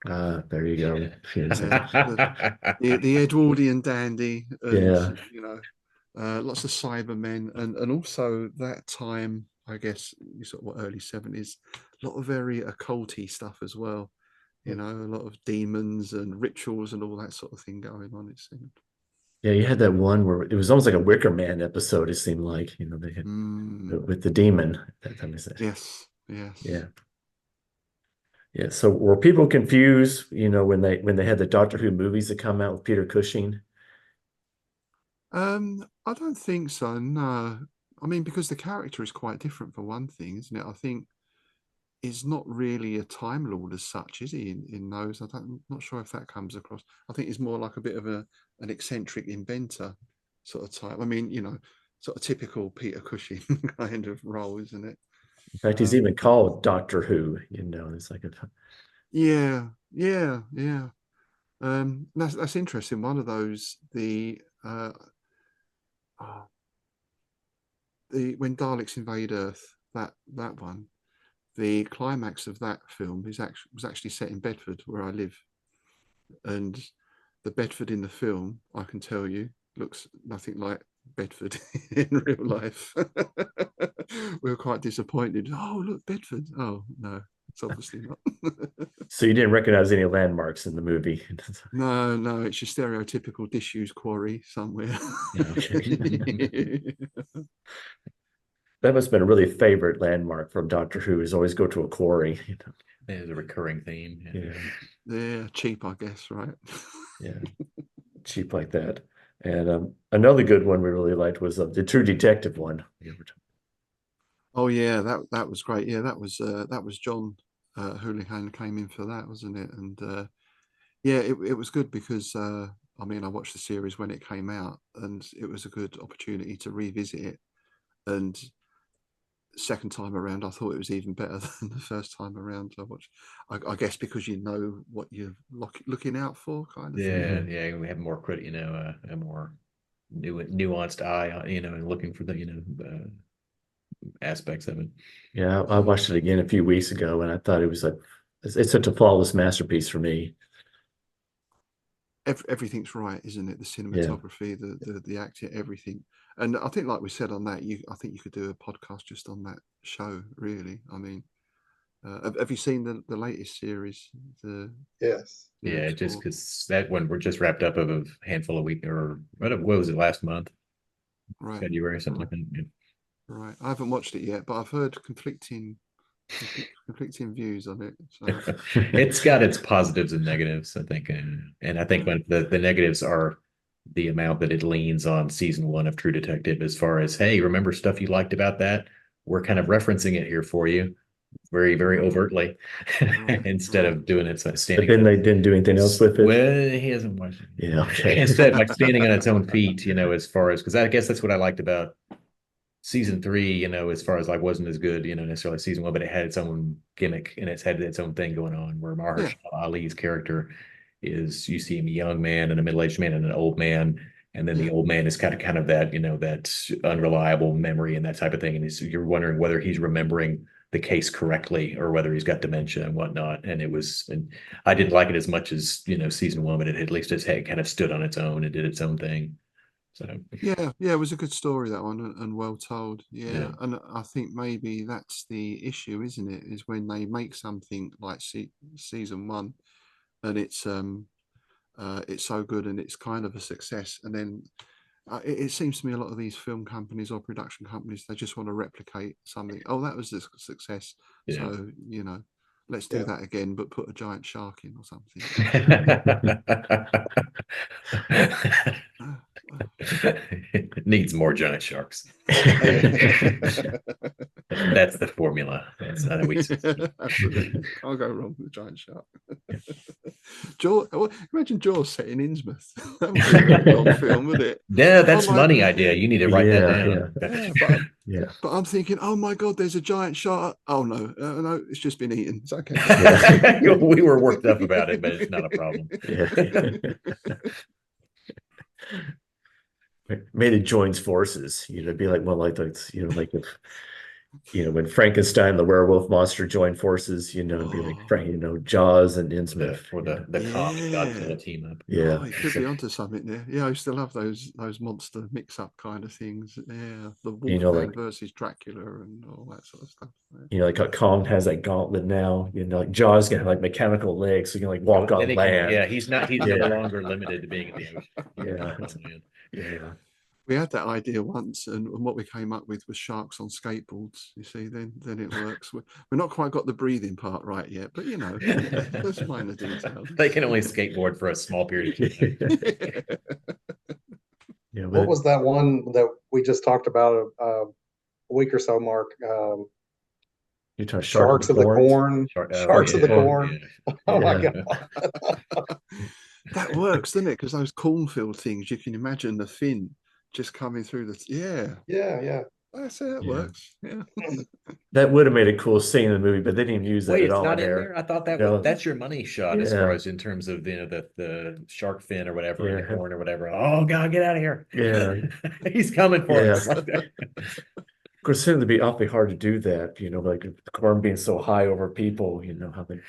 Speaker 1: There you go. Yes.
Speaker 3: The Edwardian dandy, and
Speaker 1: Yeah.
Speaker 3: lots of Cybermen, and also that time, I guess, sort of what, early 70s, a lot of very occulty stuff as well. A lot of demons and rituals and all that sort of thing going on, it seemed.
Speaker 1: Yeah, you had that one where it was almost like a Wicker Man episode, it seemed like, they had with the demon that time, is it?
Speaker 3: Yes, yes.
Speaker 1: Yeah. Yeah. So were people confused, when they had the Doctor Who movies that come out with Peter Cushing?
Speaker 3: I don't think so, no. I mean, because the character is quite different for one thing, isn't it? I think he's not really a Time Lord as such, is he? In those, I'm not sure if that comes across. I think he's more like a bit of an eccentric inventor sort of type. I mean, sort of typical Peter Cushing kind of role, isn't it?
Speaker 1: In fact, he's even called Doctor Who, it's like
Speaker 3: Yeah. That's interesting. One of those, the when Daleks invade Earth, that one, the climax of that film was actually set in Bedford, where I live, and the Bedford in the film, I can tell you, looks nothing like Bedford in real life. We were quite disappointed. Oh, look, Bedford. Oh no, it's obviously not.
Speaker 1: So you didn't recognize any landmarks in the movie?
Speaker 3: No, it's your stereotypical disused quarry somewhere.
Speaker 1: Yeah, okay. That must have been a really favorite landmark from Doctor Who, is always go to a quarry.
Speaker 2: There's a recurring theme.
Speaker 3: Yeah, cheap, I guess, right?
Speaker 1: Yeah, cheap like that. And another good one we really liked was the True Detective one.
Speaker 3: Oh yeah, that was great. Yeah, that was John Houlihan came in for that, wasn't it? And yeah, it was good because I mean, I watched the series when it came out, and it was a good opportunity to revisit it. And second time around, I thought it was even better than the first time around. I guess because you know what you're looking out for, kind of thing.
Speaker 2: Yeah. We have more credit, a more nuanced eye, and looking for the, aspects of it.
Speaker 1: Yeah, I watched it again a few weeks ago, and I thought it was it's such a flawless masterpiece for me.
Speaker 3: Everything's right, isn't it? The cinematography, the acting, everything. And I think, like we said on that, I think you could do a podcast just on that show. Really, I mean, have you seen the latest series?
Speaker 4: Yes.
Speaker 2: Yeah, just because that one we're just wrapped up of a handful of weeks, or what was it, last month?
Speaker 3: Right.
Speaker 2: February, something like that. Yeah.
Speaker 3: Right. I haven't watched it yet, but I've heard conflicting views on it. So.
Speaker 2: It's got its positives and negatives, I think, and I think when the negatives are the amount that it leans on season 1 of True Detective, as far as, hey, remember stuff you liked about that? We're kind of referencing it here for you, very, very overtly, instead of doing it standing.
Speaker 1: But then they didn't do anything else with it.
Speaker 2: Well, he hasn't watched it.
Speaker 1: Yeah, okay.
Speaker 2: Instead, like standing on its own feet, as far as, because I guess that's what I liked about season 3, as far as like wasn't as good, necessarily season 1, but it had its own gimmick and it's had its own thing going on. Where Mahershala Ali's character is, you see him a young man and a middle-aged man and an old man, and then the old man is kind of that, that unreliable memory and that type of thing, and you're wondering whether he's remembering the case correctly or whether he's got dementia and whatnot. And I didn't like it as much as season 1, but it at least it kind of stood on its own and did its own thing. So
Speaker 3: yeah, it was a good story, that one, and well told. Yeah, and I think maybe that's the issue, isn't it? Is when they make something like season 1, and it's so good and it's kind of a success, and then it seems to me a lot of these film companies or production companies, they just want to replicate something. Oh, that was a success, so let's do that again, but put a giant shark in or something.
Speaker 2: It needs more giant sharks. That's the formula. That's how we
Speaker 3: Absolutely. Can't go wrong with a giant shark. Imagine Jaws set in Innsmouth. That would be a very long film, wouldn't it?
Speaker 2: Yeah, that's funny idea. You need to write that down.
Speaker 3: But I'm thinking, oh my God, there's a giant shark. Oh no, no, it's just been eaten. It's okay.
Speaker 2: We were worked up about it, but it's not a problem.
Speaker 1: Maybe it joins forces, be like, well, like if when Frankenstein, the werewolf monster, joined forces, it'd be like, Jaws and Innsmouth.
Speaker 2: For the Kong and Godzilla team up.
Speaker 1: Yeah.
Speaker 3: Oh, you could be onto something there. Yeah, I used to love those monster mix-up kind of things. Yeah, the Wolfman versus Dracula and all that sort of stuff.
Speaker 1: Like how Kong has that gauntlet now. Like Jaws can have like mechanical legs, so you can like walk on land.
Speaker 2: Yeah, he's no longer limited to being in the
Speaker 1: Yeah.
Speaker 2: ocean.
Speaker 1: Yeah.
Speaker 3: We had that idea once, and what we came up with was sharks on skateboards. You see, then it works. We're not quite got the breathing part right yet, but there's minor details.
Speaker 2: They can only skateboard for a small period of time.
Speaker 1: Yeah.
Speaker 4: What was that one that we just talked about a week or so, Mark?
Speaker 1: You're talking
Speaker 4: Sharks of the Corn. Sharks of the Corn.
Speaker 2: Yeah.
Speaker 4: Oh my God.
Speaker 3: That works, doesn't it? Because those cornfield things, you can imagine the fin just coming through the
Speaker 4: Yeah.
Speaker 3: That's it. That works. Yeah.
Speaker 1: That would have made a cool scene in the movie, but they didn't even use that at all.
Speaker 2: It's not in there. I thought that's your money shot as far as in terms of the shark fin or whatever, the corn or whatever. Oh God, get out of here!
Speaker 1: Yeah,
Speaker 2: he's coming for us.
Speaker 1: Of course, it would be awfully hard to do that. Like the corn being so high over people. How they.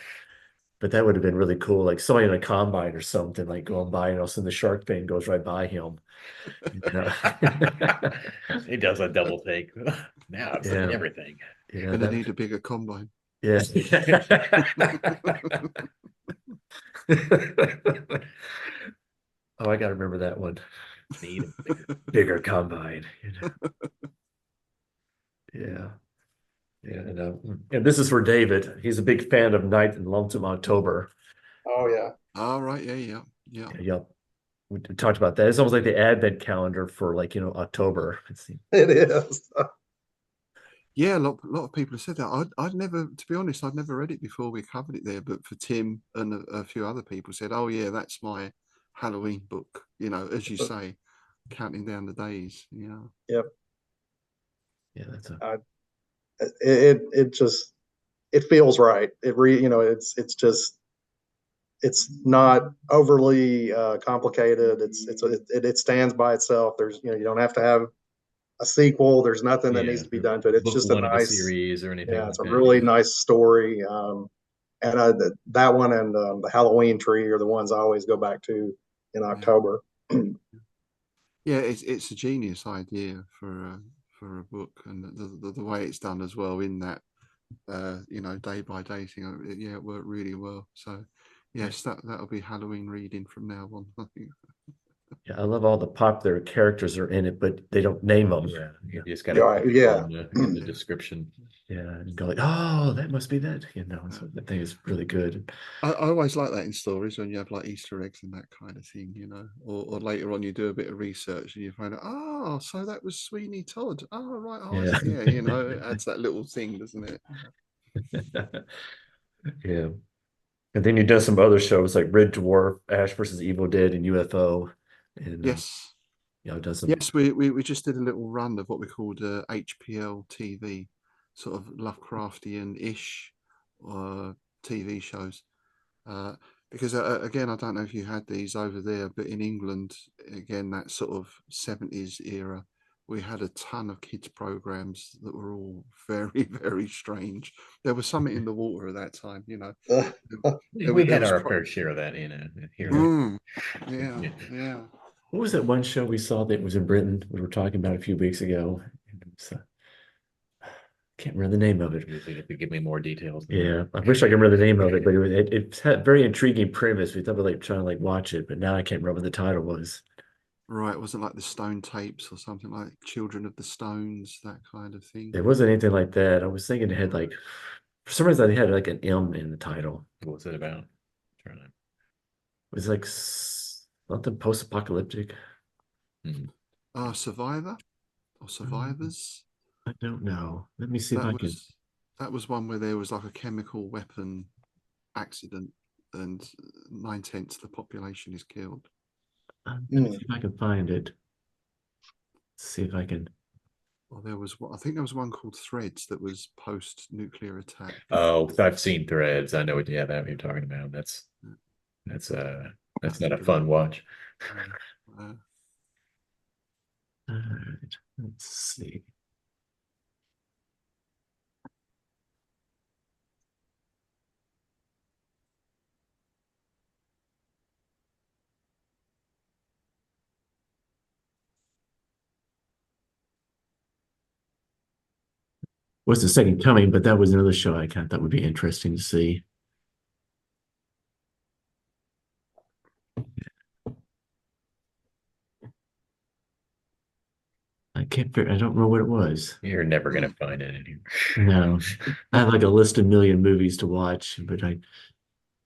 Speaker 1: But that would have been really cool, like somebody in a combine or something, like going by, and all of a sudden the shark fin goes right by him.
Speaker 2: He does a double take. Now I've seen everything.
Speaker 3: Yeah, and they need a bigger combine.
Speaker 1: Yeah. Oh, I gotta remember that one.
Speaker 2: Need
Speaker 1: a bigger combine. Yeah. Yeah, and this is for David. He's a big fan of Night in Lonesome October.
Speaker 4: Oh yeah.
Speaker 3: All right. Yeah.
Speaker 1: Yep. We talked about that. It's almost like the advent calendar for October.
Speaker 4: It is.
Speaker 3: Yeah, a lot of people have said that. I'd never, to be honest, I'd never read it before we covered it there. But for Tim and a few other people said, "Oh yeah, that's my Halloween book." As you say, counting down the days. Yeah.
Speaker 4: Yep.
Speaker 1: Yeah, that's
Speaker 4: it feels right. It's not overly complicated. It stands by itself. There's you don't have to have a sequel. There's nothing that needs to be done to it. It's just a nice
Speaker 2: series or anything.
Speaker 4: Yeah, it's a really nice story. And that one and the Halloween tree are the ones I always go back to in October.
Speaker 3: Yeah, it's a genius idea for a book, and the way it's done as well in that day by day thing. It worked really well. So yes, that'll be Halloween reading from now on. I think.
Speaker 1: Yeah, I love all the popular characters are in it, but they don't name them.
Speaker 2: Yeah, you just got to in the description.
Speaker 1: Yeah, and go like, oh, that must be that. So I think it's really good.
Speaker 3: I always like that in stories when you have like Easter eggs and that kind of thing, or later on you do a bit of research and you find out, oh, so that was Sweeney Todd. Oh, right. Oh, yeah. It adds that little thing, doesn't it?
Speaker 1: Yeah. And then you've done some other shows like Red Dwarf, Ash versus Evil Dead, and UFO. And
Speaker 3: yes.
Speaker 1: Done some...
Speaker 3: Yes, we just did a little run of what we called HPL TV, sort of Lovecraftian-ish TV shows. Because again, I don't know if you had these over there, but in England, again, that sort of 70s era, we had a ton of kids programs that were all very, very strange. There was something in the water at that time,
Speaker 2: We had our fair share of that here.
Speaker 3: Yeah.
Speaker 1: What was that one show we saw that was in Britain? We were talking about a few weeks ago. Can't remember the name of it.
Speaker 2: If you could give me more details.
Speaker 1: Yeah, I wish I could remember the name of it, but it had a very intriguing premise. We thought about trying to watch it, but now I can't remember what the title was.
Speaker 3: Right, it wasn't like the Stone Tapes or something like Children of the Stones, that kind of thing.
Speaker 1: It wasn't anything like that. I was thinking it had for some reason, it had like an M in the title.
Speaker 2: What's it about?
Speaker 1: It was like something post-apocalyptic.
Speaker 3: Survivor or Survivors?
Speaker 1: I don't know. Let me see if I can.
Speaker 3: That was one where there was like a chemical weapon accident and 9/10 of the population is killed.
Speaker 1: Let me see if I can find it. See if I can.
Speaker 3: Well, I think there was one called Threads that was post-nuclear attack.
Speaker 2: Oh, I've seen Threads. I know what. Yeah, that you're talking about. That's not a fun watch.
Speaker 1: All right, let's see. was the Second Coming, but that was another show I kind of thought would be interesting to see. I don't remember what it was.
Speaker 2: You're never gonna find it anywhere.
Speaker 1: No, I have like a list of million movies to watch, but I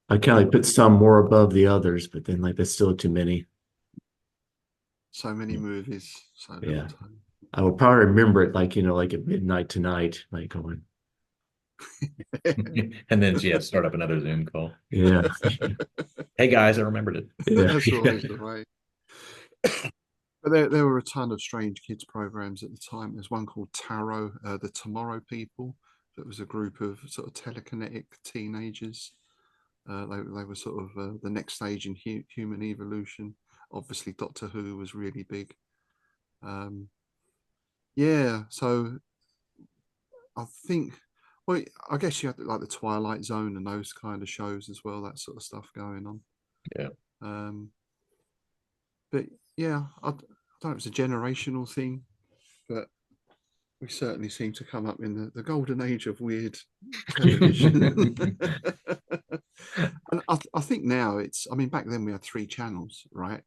Speaker 1: kind of like put some more above the others, but then like there's still too many.
Speaker 3: So many movies, so little
Speaker 1: Yeah.
Speaker 3: time.
Speaker 1: I will probably remember it like, like at midnight tonight, like going,
Speaker 2: And then start up another Zoom call.
Speaker 1: yeah.
Speaker 2: Hey guys, I remembered it.
Speaker 1: Yeah.
Speaker 3: That's always the way. But there were a ton of strange kids programs at the time. There's one called Tarot, the Tomorrow People. That was a group of sort of telekinetic teenagers. They were sort of the next stage in human evolution. Obviously, Doctor Who was really big. Yeah, so I think, well, I guess you had like the Twilight Zone and those kind of shows as well. That sort of stuff going on.
Speaker 2: Yeah.
Speaker 3: But yeah, I don't know if it's a generational thing, but we certainly seem to come up in the golden age of weird television. And I think now I mean, back then we had 3 channels, right?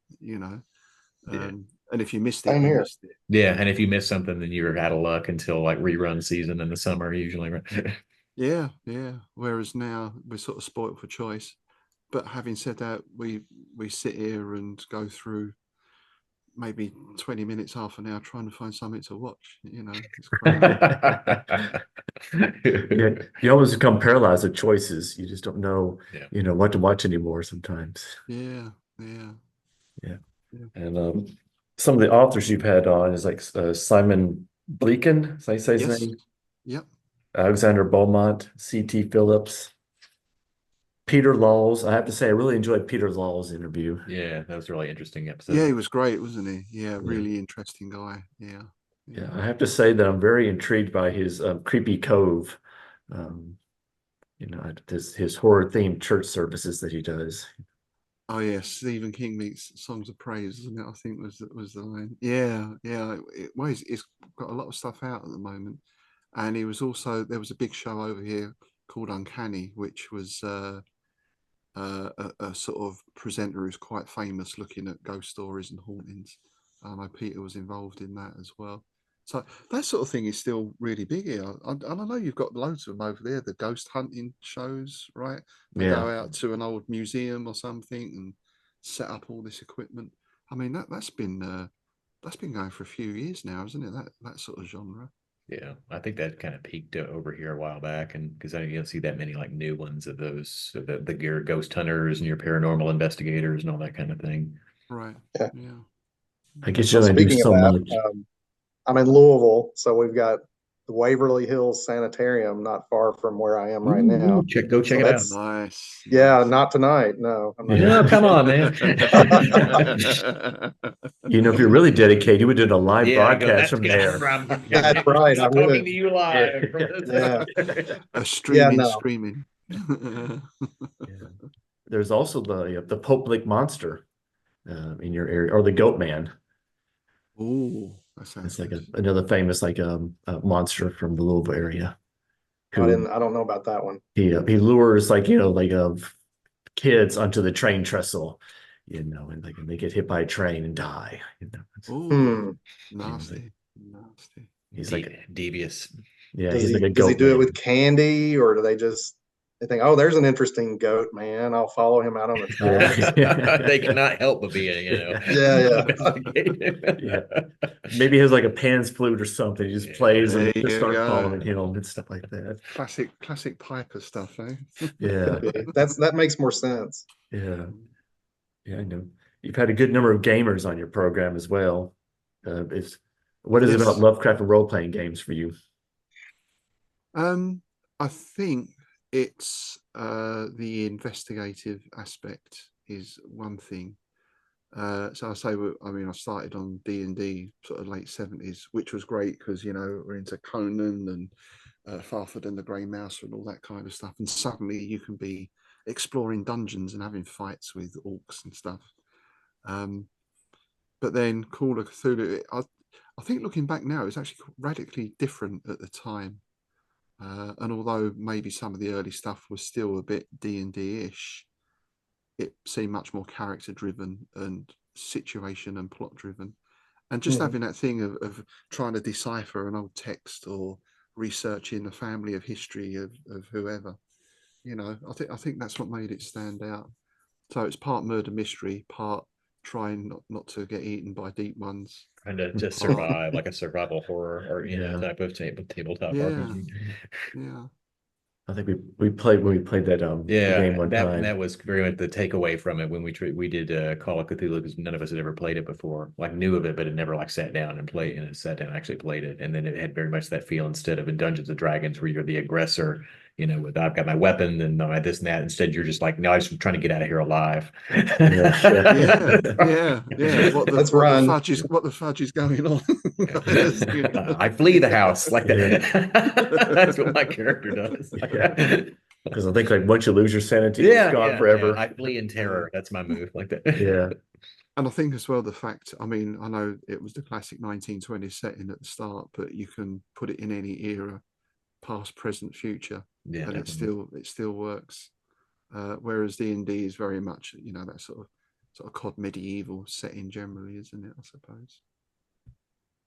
Speaker 3: And if you missed it,
Speaker 4: Same
Speaker 3: you
Speaker 4: here.
Speaker 3: missed it.
Speaker 2: Yeah, and if you miss something, then you're out of luck until like rerun season in the summer, usually, right?
Speaker 3: Yeah. Whereas now we're sort of spoiled for choice. But having said that, we sit here and go through maybe 20 minutes, half an hour trying to find something to watch. It's crazy.
Speaker 1: Yeah, you almost become paralyzed with choices. You just don't know,
Speaker 2: Yeah.
Speaker 1: what to watch anymore sometimes.
Speaker 3: Yeah.
Speaker 1: And some of the authors you've had on is like Simon Bleakin, is that how you say his
Speaker 3: Yes.
Speaker 1: name?
Speaker 3: Yep.
Speaker 1: Alexander Beaumont, C.T. Phillips, Peter Lawes. I have to say, I really enjoyed Peter Lawes' interview.
Speaker 2: Yeah, that was a really interesting episode.
Speaker 3: Yeah, he was great, wasn't he? Yeah, really interesting guy. Yeah.
Speaker 1: Yeah, I have to say that I'm very intrigued by his Creepy Cove, his horror-themed church services that he does.
Speaker 3: Oh yeah, Stephen King meets Songs of Praise, isn't it? I think was the line. Yeah. It's got a lot of stuff out at the moment, and there was a big show over here called Uncanny, which was a sort of presenter who's quite famous, looking at ghost stories and hauntings. I know Peter was involved in that as well. So that sort of thing is still really big here. And I know you've got loads of them over there, the ghost hunting shows, right? They go out to an old museum or something and set up all this equipment. I mean, that's been going for a few years now, isn't it? That sort of genre.
Speaker 2: Yeah, I think that kind of peaked over here a while back, and because you don't see that many like new ones of those, your ghost hunters and your paranormal investigators and all that kind of thing.
Speaker 3: Right.
Speaker 4: Yeah.
Speaker 1: I guess you
Speaker 4: Well,
Speaker 1: only do
Speaker 4: speaking
Speaker 1: so
Speaker 4: of
Speaker 1: much.
Speaker 4: that, I'm in Louisville, so we've got the Waverly Hills Sanitarium not far from where I am right now.
Speaker 2: Go check it out.
Speaker 3: Nice.
Speaker 4: Yeah, not tonight. No, I'm not.
Speaker 2: No, come on, man.
Speaker 1: If you're really dedicated, you would do a live broadcast from there.
Speaker 4: That's right.
Speaker 2: I'm
Speaker 4: I would.
Speaker 2: talking to you live.
Speaker 4: Yeah.
Speaker 3: Streaming.
Speaker 1: There's also the Pope Lake Monster in your area, or the Goat Man.
Speaker 3: Oh, that
Speaker 1: It's
Speaker 3: sounds
Speaker 1: like
Speaker 3: good.
Speaker 1: another famous a monster from the Louisville area.
Speaker 4: I don't know about that one.
Speaker 1: He lures kids onto the train trestle, and they get hit by a train and die.
Speaker 3: Oh, nasty.
Speaker 1: He's
Speaker 2: devious.
Speaker 1: Yeah,
Speaker 4: does
Speaker 1: he's like a
Speaker 4: does he
Speaker 1: goat
Speaker 4: do it
Speaker 1: man.
Speaker 4: with candy, or do they think, oh, there's an interesting goat man, I'll follow him out on the track?
Speaker 2: They cannot help but be,
Speaker 4: Yeah.
Speaker 1: Maybe he has like a Pan's flute or something. He just plays and
Speaker 3: There
Speaker 1: just
Speaker 3: you
Speaker 1: start
Speaker 3: go.
Speaker 1: following him and stuff like that.
Speaker 3: Classic Piper stuff, eh?
Speaker 1: Yeah,
Speaker 4: that makes more sense.
Speaker 1: yeah, I know. You've had a good number of gamers on your program as well. What is it about Lovecraft and role-playing games for you?
Speaker 3: I think it's the investigative aspect is one thing. So I say, I started on D&D sort of late 70s, which was great because we're into Conan and Farford and the Grey Mouse and all that kind of stuff, and suddenly you can be exploring dungeons and having fights with orcs and stuff. But then Call of Cthulhu, I think looking back now, it's actually radically different at the time. And although maybe some of the early stuff was still a bit D&D-ish, it seemed much more character driven and situation and plot driven. And just having that thing of trying to decipher an old text or researching the family of history of whoever, I think that's what made it stand out. So it's part murder mystery, part trying not to get eaten by deep ones.
Speaker 2: Trying to just survive, like a survival horror or type of tabletop
Speaker 3: Yeah.
Speaker 2: RPG.
Speaker 3: Yeah.
Speaker 1: I think we played when we played that the game one time.
Speaker 2: That was very much the takeaway from it when we did Call of Cthulhu, because none of us had ever played it before, like knew of it, but had never like sat down and actually played it. And then it had very much that feel, instead of in Dungeons and Dragons where you're the aggressor, with I've got my weapon and I this and that. Instead, you're just like, no, I'm just trying to get out of here alive.
Speaker 3: Yeah.
Speaker 4: Let's run.
Speaker 3: What the fudge is going on?
Speaker 2: I flee the house like that. That's what my character does.
Speaker 1: Because I think like once you lose your sanity, it's gone forever.
Speaker 2: I flee in terror. That's my move, like that.
Speaker 1: Yeah.
Speaker 3: And I think as well the fact, I mean, I know it was the classic 1920s setting at the start, but you can put it in any era, past, present, future, and definitely. it still works. Whereas D&D is very much, that sort of COD medieval setting generally, isn't it? I suppose.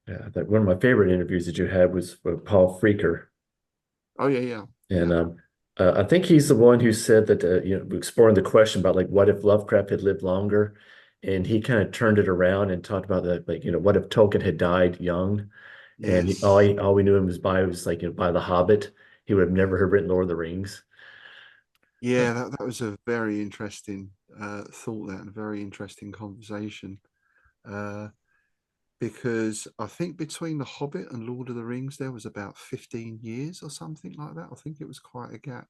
Speaker 1: Yeah, I think one of my favorite interviews that you had was with Paul Freaker.
Speaker 3: Oh yeah.
Speaker 1: And I think he's the one who said that exploring the question about like what if Lovecraft had lived longer, and he kind of turned it around and talked about that, like what if Tolkien had died young, and
Speaker 3: Yes.
Speaker 1: all we knew him was like by The Hobbit. He would have never have written Lord of the Rings.
Speaker 3: Yeah, that was a very interesting thought, that, and a very interesting conversation. Because I think between The Hobbit and Lord of the Rings, there was about 15 years or something like that. I think it was quite a gap.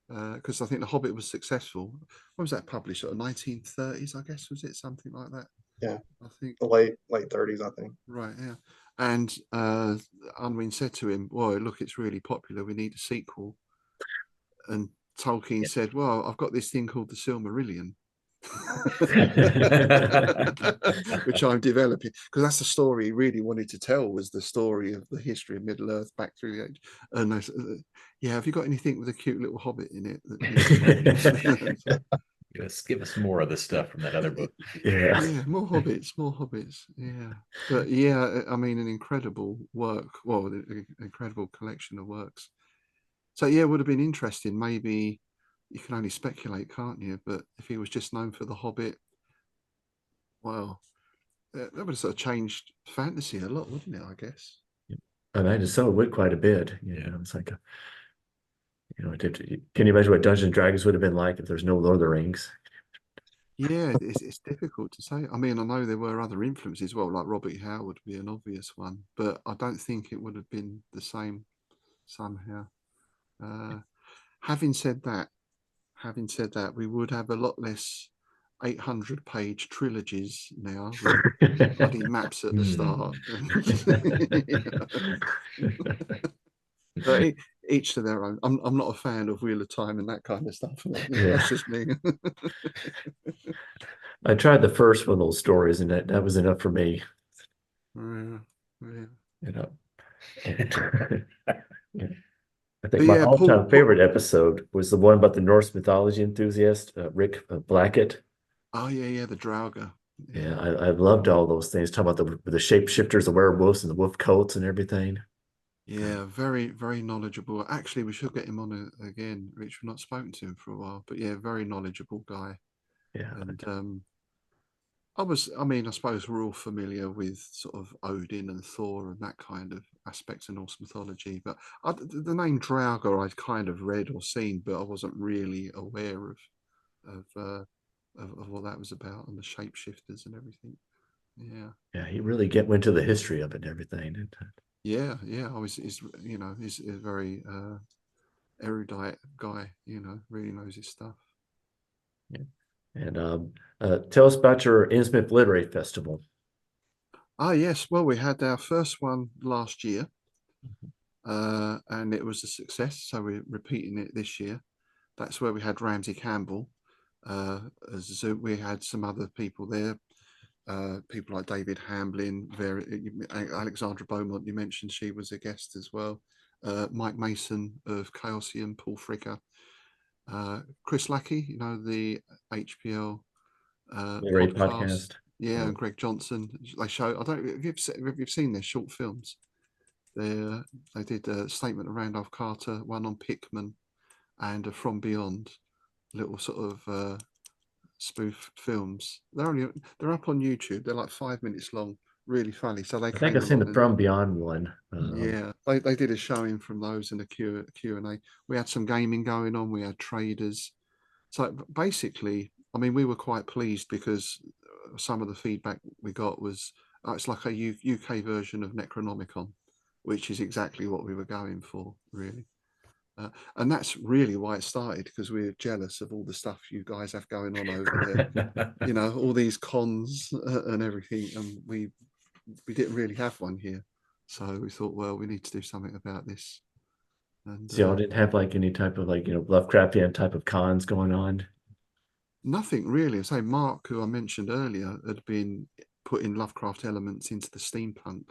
Speaker 3: Because I think The Hobbit was successful. When was that published? Sort of 1930s, I guess, was it? Something like that.
Speaker 4: Yeah.
Speaker 3: I think
Speaker 4: the late 30s, I think.
Speaker 3: Right, yeah. And Unwin said to him, well, look, it's really popular. We need a sequel. And Tolkien said, well, I've got this thing called the Silmarillion, which I'm developing, because that's the story he really wanted to tell, was the story of the history of Middle Earth back through the age. And I said, have you got anything with a cute little hobbit in it?
Speaker 2: Give us more of the stuff from that other book.
Speaker 3: Yeah, more hobbits. Yeah, but I mean, an incredible work. Well, an incredible collection of works. So it would have been interesting. Maybe you can only speculate, can't you? But if he was just known for The Hobbit, well, that would have sort of changed fantasy a lot, wouldn't it? I guess.
Speaker 1: And I just saw it quite a bit. It's like can you imagine what Dungeons and Dragons would have been like if there's no Lord of the Rings?
Speaker 3: Yeah, it's difficult to say. I mean, I know there were other influences, well, like Robert Howe would be an obvious one, but I don't think it would have been the same somehow. Having said that, we would have a lot less 800-page trilogies now with bloody maps at the start. But each to their own. I'm not a fan of Wheel of Time and that kind of stuff. That's just me.
Speaker 1: I tried the first one of those stories, and that was enough for me.
Speaker 3: Yeah.
Speaker 1: I think my all-time favorite episode was the one about the Norse mythology enthusiast, Rick Blackett.
Speaker 3: Oh yeah, the Draugr.
Speaker 1: Yeah, I loved all those things. Talking about the shapeshifters, the werewolves, and the wolf coats and everything.
Speaker 3: Yeah, very, very knowledgeable. Actually, we should get him on again, Rich. We've not spoken to him for a while, but yeah, very knowledgeable guy.
Speaker 1: Yeah.
Speaker 3: And I suppose we're all familiar with sort of Odin and Thor and that kind of aspect of Norse mythology. But the name Draugr I'd kind of read or seen, but I wasn't really aware of what that was about, and the shapeshifters and everything.
Speaker 1: Yeah, he really went to the history of it and everything.
Speaker 3: Yeah. He's a very erudite guy. Really knows his stuff.
Speaker 1: Yeah. And tell us about your Innsmouth Literary Festival.
Speaker 3: Yes. Well, we had our first one last year, and it was a success. So we're repeating it this year. That's where we had Ramsey Campbell. We had some other people there, people like David Hamblin, Alexandra Beaumont. You mentioned she was a guest as well. Mike Mason of Chaosium, Paul Fricker, Chris Lackey, you know, the HPL
Speaker 1: Great
Speaker 3: podcast.
Speaker 1: podcast.
Speaker 3: Yeah, and Greg Johnson. They show. I don't. If you've seen their short films, they did a statement of Randolph Carter, one on Pickman, and a From Beyond, little sort of spoof films. They're up on YouTube. They're like 5 minutes long, really funny. So they
Speaker 1: I think
Speaker 3: came
Speaker 1: I've seen
Speaker 3: along
Speaker 1: the
Speaker 3: and
Speaker 1: From Beyond one.
Speaker 3: yeah, they did a showing from those and a Q&A. We had some gaming going on. We had traders. So basically, I mean, we were quite pleased because some of the feedback we got was it's like a UK version of Necronomicon, which is exactly what we were going for, really. And that's really why it started, because we were jealous of all the stuff you guys have going on over there. You know, all these cons and everything, and we didn't really have one here. So we thought, well, we need to do something about this. And
Speaker 1: So y'all didn't have like any type of like, Lovecraftian type of cons going on?
Speaker 3: nothing really. I say Mark, who I mentioned earlier, had been putting Lovecraft elements into the steampunk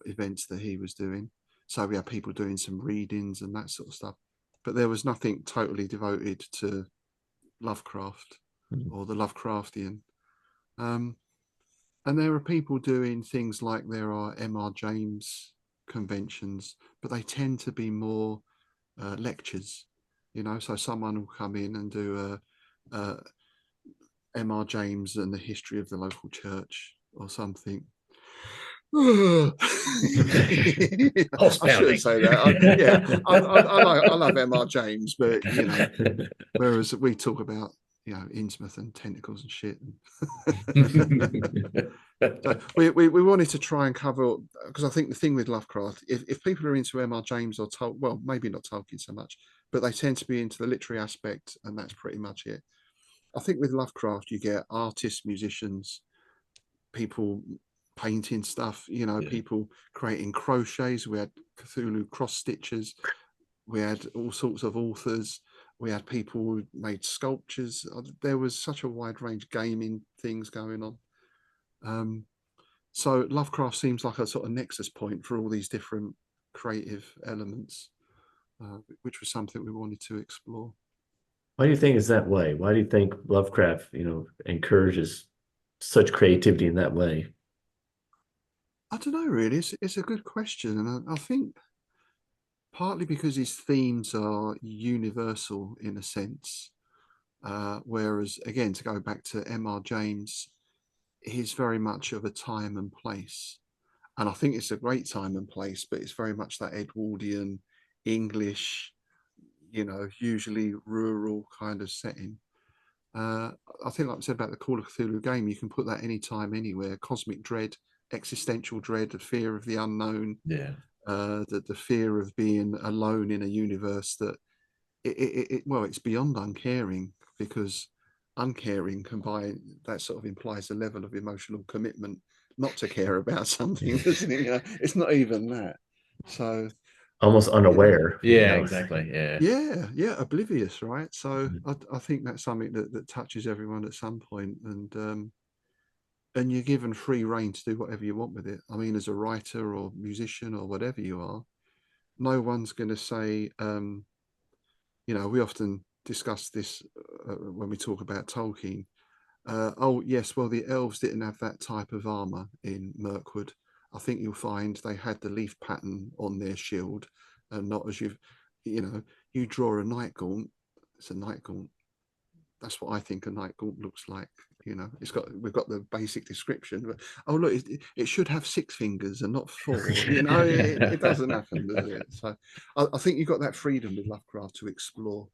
Speaker 3: events that he was doing. So we had people doing some readings and that sort of stuff. But there was nothing totally devoted to Lovecraft or the Lovecraftian. And there are people doing things like there are M.R. James conventions, but they tend to be more lectures, you know. So someone will come in and do a M.R. James and the history of the local church or something. I shouldn't say that. I love M.R. James, but you know, whereas we talk about Innsmouth and tentacles and shit. So we wanted to try and cover, because I think the thing with Lovecraft, if people are into M.R. James or well, maybe not Tolkien so much, but they tend to be into the literary aspect, and that's pretty much it. I think with Lovecraft, you get artists, musicians, people painting stuff, people creating crochets. We had Cthulhu cross stitchers. We had all sorts of authors. We had people who made sculptures. There was such a wide range of gaming things going on. So Lovecraft seems like a sort of nexus point for all these different creative elements, which was something we wanted to explore.
Speaker 1: Why do you think it's that way? Why do you think Lovecraft, encourages such creativity in that way?
Speaker 3: I don't know, really. It's a good question. And I think partly because his themes are universal in a sense. Whereas, again, to go back to M.R. James, he's very much of a time and place. And I think it's a great time and place, but it's very much that Edwardian, English, usually rural kind of setting. I think, like I said about the Call of Cthulhu game, you can put that anytime, anywhere. Cosmic dread, existential dread, the fear of the unknown.
Speaker 2: Yeah.
Speaker 3: The fear of being alone in a universe that it's beyond uncaring, because uncaring that sort of implies a level of emotional commitment not to care about something, doesn't it? It's not even that. So
Speaker 1: almost unaware.
Speaker 2: Yeah, exactly.
Speaker 3: Yeah, oblivious, right? So I think that's something that touches everyone at some point, and you're given free rein to do whatever you want with it. I mean, as a writer or musician or whatever you are, no one's going to say, we often discuss this when we talk about Tolkien. Oh, yes, well, the elves didn't have that type of armor in Mirkwood. I think you'll find they had the leaf pattern on their shield, and not as you draw a night gaunt. It's a night gaunt. That's what I think a night gaunt looks like. We've got the basic description, but oh look, it should have 6 fingers and not 4. It doesn't happen, does it? So I think you've got that freedom with Lovecraft to explore.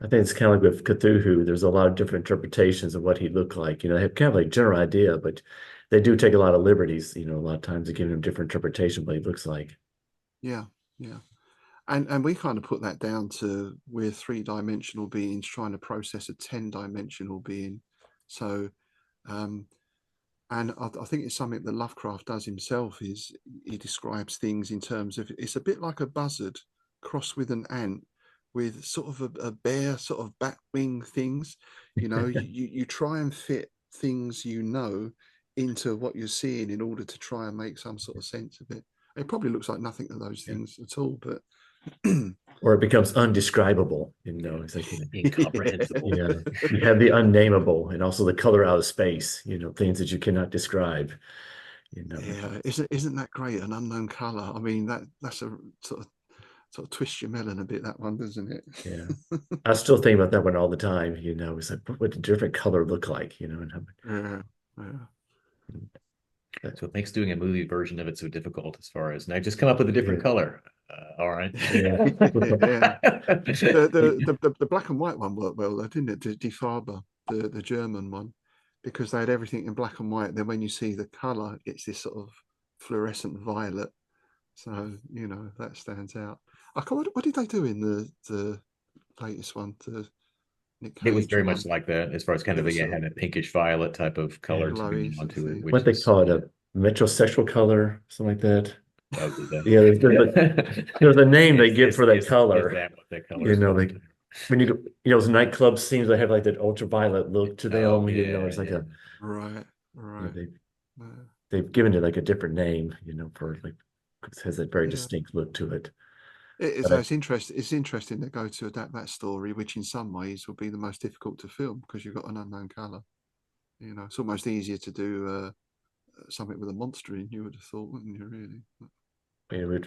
Speaker 1: I think it's kind of like with Cthulhu. There's a lot of different interpretations of what he looked like. They have kind of like general idea, but they do take a lot of liberties. A lot of times they give him different interpretation of what he looks like.
Speaker 3: Yeah. And we kind of put that down to we're 3-dimensional beings trying to process a 10-dimensional being. So, and I think it's something that Lovecraft does himself, is he describes things in terms of, it's a bit like a buzzard crossed with an ant with sort of a bear sort of bat wing things. You try and fit things into what you're seeing in order to try and make some sort of sense of it. It probably looks like nothing of those things at all, but
Speaker 1: Or it becomes undescribable, it's like,
Speaker 2: incomprehensible.
Speaker 1: You have the unnameable and also the color out of space, things that you cannot describe,
Speaker 3: Yeah, isn't that great? An unknown color. I mean, that's a sort of twist your melon a bit, that one, doesn't it?
Speaker 1: Yeah. I still think about that one all the time, it's like, what would a different color look like, and
Speaker 3: Yeah, yeah.
Speaker 2: So it makes doing a movie version of it so difficult as far as now just come up with a different color. All right.
Speaker 3: Yeah. The black and white one worked well though, didn't it? Die Farbe, the German one, because they had everything in black and white. Then when you see the color, it's this sort of fluorescent violet. So that stands out. What did they do in the latest one? Nick Cage
Speaker 2: It was very
Speaker 3: one?
Speaker 2: much like that as far as kind of had a pinkish violet type of color to
Speaker 3: glowy
Speaker 2: be onto it.
Speaker 1: what they call it, a metrosexual color, something like that.
Speaker 2: Oh, did they?
Speaker 1: Yeah, there's a name they give for that color.
Speaker 2: Is that what that color is called?
Speaker 1: Like when you those nightclub scenes, they have like that ultraviolet look to them.
Speaker 2: Oh,
Speaker 1: It's like
Speaker 3: right.
Speaker 1: they've given it like a different name, for like it has a very distinct look to it.
Speaker 3: It's interesting. It's interesting to go to adapt that story, which in some ways will be the most difficult to film because you've got an unknown color. It's almost easier to do something with a monster in. You would have thought, wouldn't you? Really?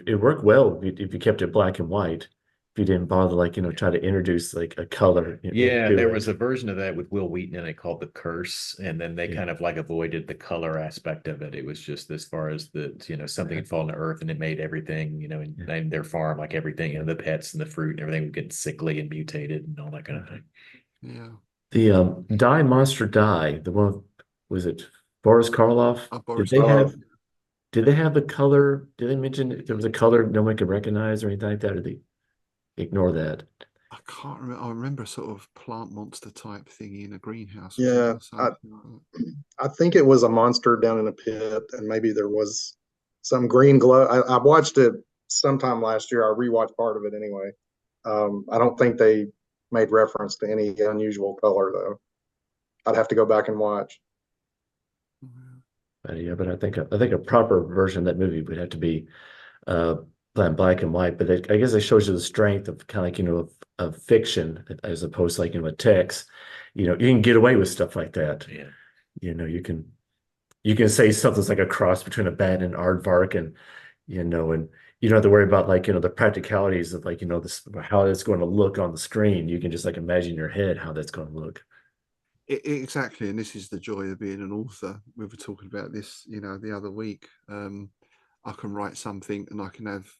Speaker 1: It worked well if you kept it black and white. If you didn't bother, try to introduce like a color.
Speaker 2: Yeah, there was a version of that with Will Wheaton in it called The Curse, and then they kind of like avoided the color aspect of it. It was just as far as something had fallen to earth and it made everything, in their farm, like everything, the pets and the fruit and everything would get sickly and mutated and all that kind of thing.
Speaker 3: Yeah.
Speaker 1: The Die Monster Die, the one, was it Boris Karloff? Did they have the color? Did they mention there was a color no one could recognize or anything like that? Or they ignore that?
Speaker 3: I can't remember. I remember a sort of plant monster type thingy in a greenhouse.
Speaker 4: Yeah, I think it was a monster down in a pit, and maybe there was some green glow. I watched it sometime last year. I rewatched part of it anyway. I don't think they made reference to any unusual color though. I'd have to go back and watch.
Speaker 1: But I think a proper version of that movie would have to be black and white. But I guess it shows you the strength of kind of like of fiction as opposed to like a text. You can get away with stuff like that.
Speaker 2: Yeah.
Speaker 1: You can say something's like a cross between a bat and an aardvark, and and you don't have to worry about like the practicalities of like this, how it's going to look on the screen. You can just like imagine in your head how that's going to look.
Speaker 3: Exactly, and this is the joy of being an author. We were talking about this, the other week. I can write something, and I can have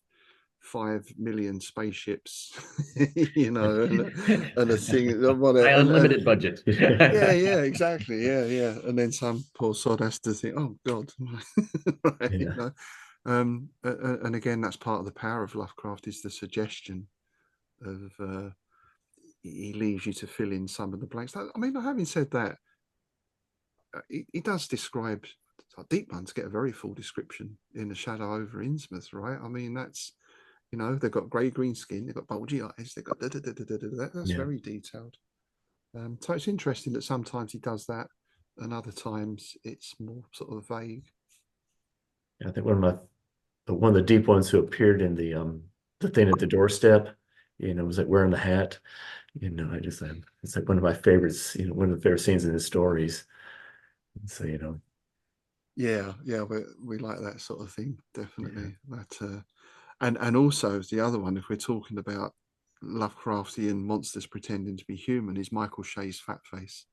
Speaker 3: 5 million spaceships, and a thing.
Speaker 2: Unlimited budget.
Speaker 3: Yeah, exactly. Yeah. And then some poor sod has to think, oh God. Right, and again, that's part of the power of Lovecraft is the suggestion of. He leaves you to fill in some of the blanks. I mean, having said that, he does describe Deep Ones get a very full description in The Shadow over Innsmouth, right? I mean, that's they've got grey-green skin, they've got bulgy eyes, they've got that's very detailed. So it's interesting that sometimes he does that, and other times it's more sort of vague.
Speaker 1: I think one of the Deep Ones who appeared in the thing at the doorstep, was like wearing the hat. It's like one of my favorites, one of the favorite scenes in his stories. So,
Speaker 3: Yeah, we like that sort of thing, definitely. That and also the other one, if we're talking about Lovecraftian monsters pretending to be human, is Michael Shea's Fat Face,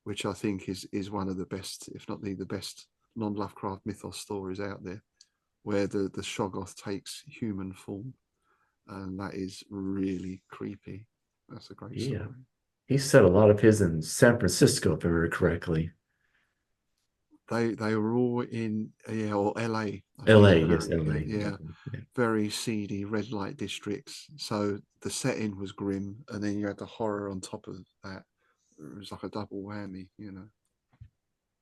Speaker 3: which I think is one of the best, if not the best, non-Lovecraft mythos stories out there, where the Shoggoth takes human form, and that is really creepy. That's a great story.
Speaker 1: He said a lot of his in San Francisco, if I remember correctly.
Speaker 3: They were all in or LA.
Speaker 1: Yes, LA.
Speaker 3: Yeah, very seedy red light districts. So the setting was grim, and then you had the horror on top of that. It was like a double whammy,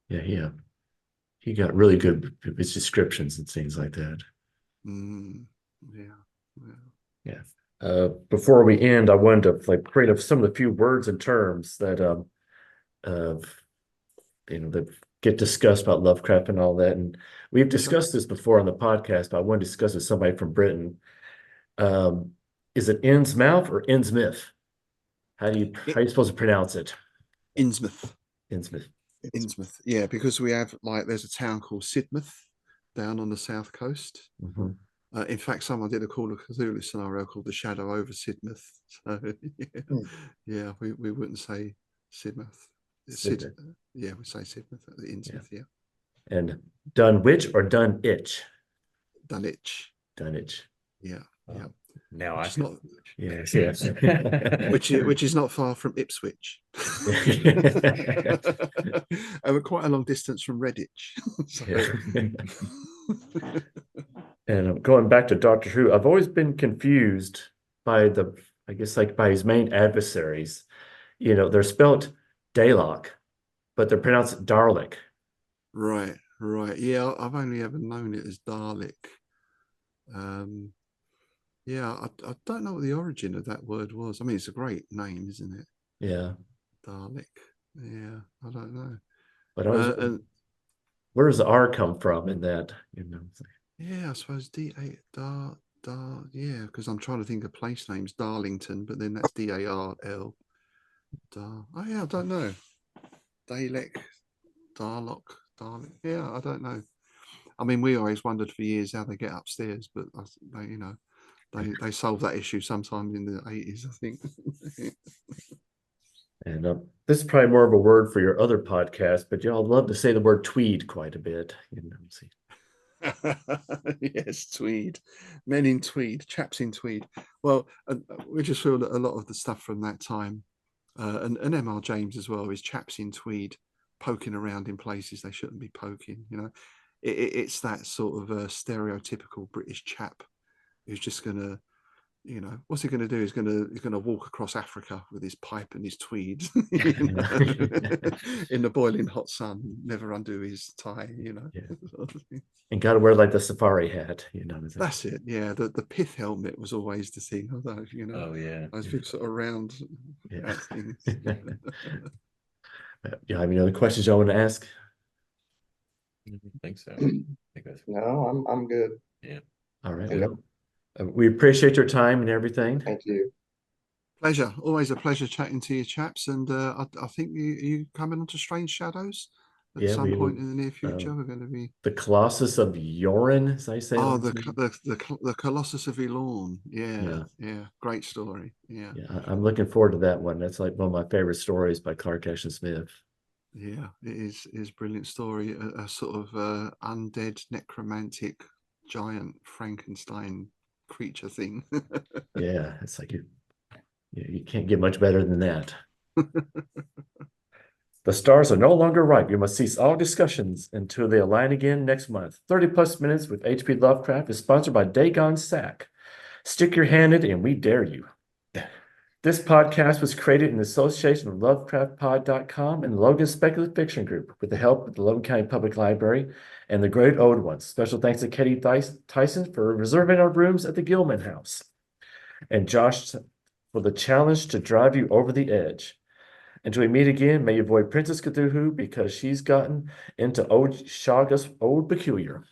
Speaker 1: Yeah. He got really good with his descriptions and things like that. Yeah. Before we end, I wanted to create some of the few words and terms that that get discussed about Lovecraft and all that. And we've discussed this before on the podcast, but I want to discuss with somebody from Britain. Is it Innsmouth or Innsmouth? How are you supposed to pronounce it?
Speaker 3: Innsmouth.
Speaker 1: Innsmouth.
Speaker 3: Innsmouth. Yeah, because we have there's a town called Sidmouth down on the south coast.
Speaker 1: Mhm.
Speaker 3: In fact, someone did a Call of Cthulhu scenario called The Shadow over Sidmouth. So yeah, we wouldn't say Sidmouth.
Speaker 1: Sidmouth.
Speaker 3: Yeah, we say Sidmouth at the Innsmouth. Yeah.
Speaker 1: And Dunwich or Dunwich?
Speaker 3: Dunwich.
Speaker 1: Dunwich.
Speaker 3: Yeah. Yeah.
Speaker 2: Now
Speaker 3: Which
Speaker 2: I
Speaker 3: is not,
Speaker 1: Yes, yes.
Speaker 3: which is not far from Ipswich. And we're quite a long distance from Redditch. So.
Speaker 1: Yeah. And going back to Doctor Who, I've always been confused by by his main adversaries. They're spelt Dalek, but they're pronounced Dalek.
Speaker 3: Right. Yeah, I've only ever known it as Dalek. Yeah, I don't know what the origin of that word was. I mean, it's a great name, isn't it?
Speaker 1: Yeah.
Speaker 3: Dalek. Yeah, I don't know.
Speaker 1: But where does the R come from in that?
Speaker 3: Yeah, I suppose yeah, because I'm trying to think of place names. Darlington, but then that's Darl. Oh yeah, I don't know. Dalek, Darlock, Dalek. Yeah, I don't know. I mean, we always wondered for years how they get upstairs, but they solved that issue sometime in the 80s, I think.
Speaker 1: And this is probably more of a word for your other podcast, but y'all love to say the word tweed quite a bit.
Speaker 3: Yes, tweed. Men in tweed, chaps in tweed. Well, we just feel that a lot of the stuff from that time, and M.R. James as well, is chaps in tweed poking around in places they shouldn't be poking. It's that sort of stereotypical British chap who's just gonna, what's he gonna do? He's gonna walk across Africa with his pipe and his tweed, in the boiling hot sun, never undo his tie.
Speaker 1: Yeah. And got to wear like the safari hat.
Speaker 3: That's it. Yeah, the pith helmet was always the thing. Although
Speaker 2: Oh yeah,
Speaker 3: those big sort of round things.
Speaker 1: You have any other questions y'all want to ask?
Speaker 2: I think so.
Speaker 4: No, I'm good.
Speaker 2: Yeah.
Speaker 1: All right.
Speaker 4: Okay.
Speaker 1: Well, we appreciate your time and everything.
Speaker 4: Thank you.
Speaker 3: Pleasure. Always a pleasure chatting to you chaps. And I think you coming onto Strange Shadows at some point in the near future. We're going to be
Speaker 1: the Colossus of Yorin, as I say.
Speaker 3: Oh, the Colossus of Elorn. Yeah. Great story. Yeah.
Speaker 1: I'm looking forward to that one. That's like one of my favorite stories by Clark Ashton Smith.
Speaker 3: Yeah, it is brilliant story. A sort of undead necromantic giant Frankenstein creature thing.
Speaker 1: Yeah, it's like you can't get much better than that. The stars are no longer right. We must cease all discussions until they align again next month. 30+ minutes with H.P. Lovecraft is sponsored by Dagon Sack. Stick your hand in and we dare you. This podcast was created in association with LovecraftPod.com and the Logan Speculative Fiction Group with the help of the Logan County Public Library and the Great Old Ones. Special thanks to Katie Tyson for reserving our rooms at the Gilman House and Josh for the challenge to drive you over the edge. Until we meet again, may you avoid Princess Cthulhu because she's gotten into old Shaga's old peculiar.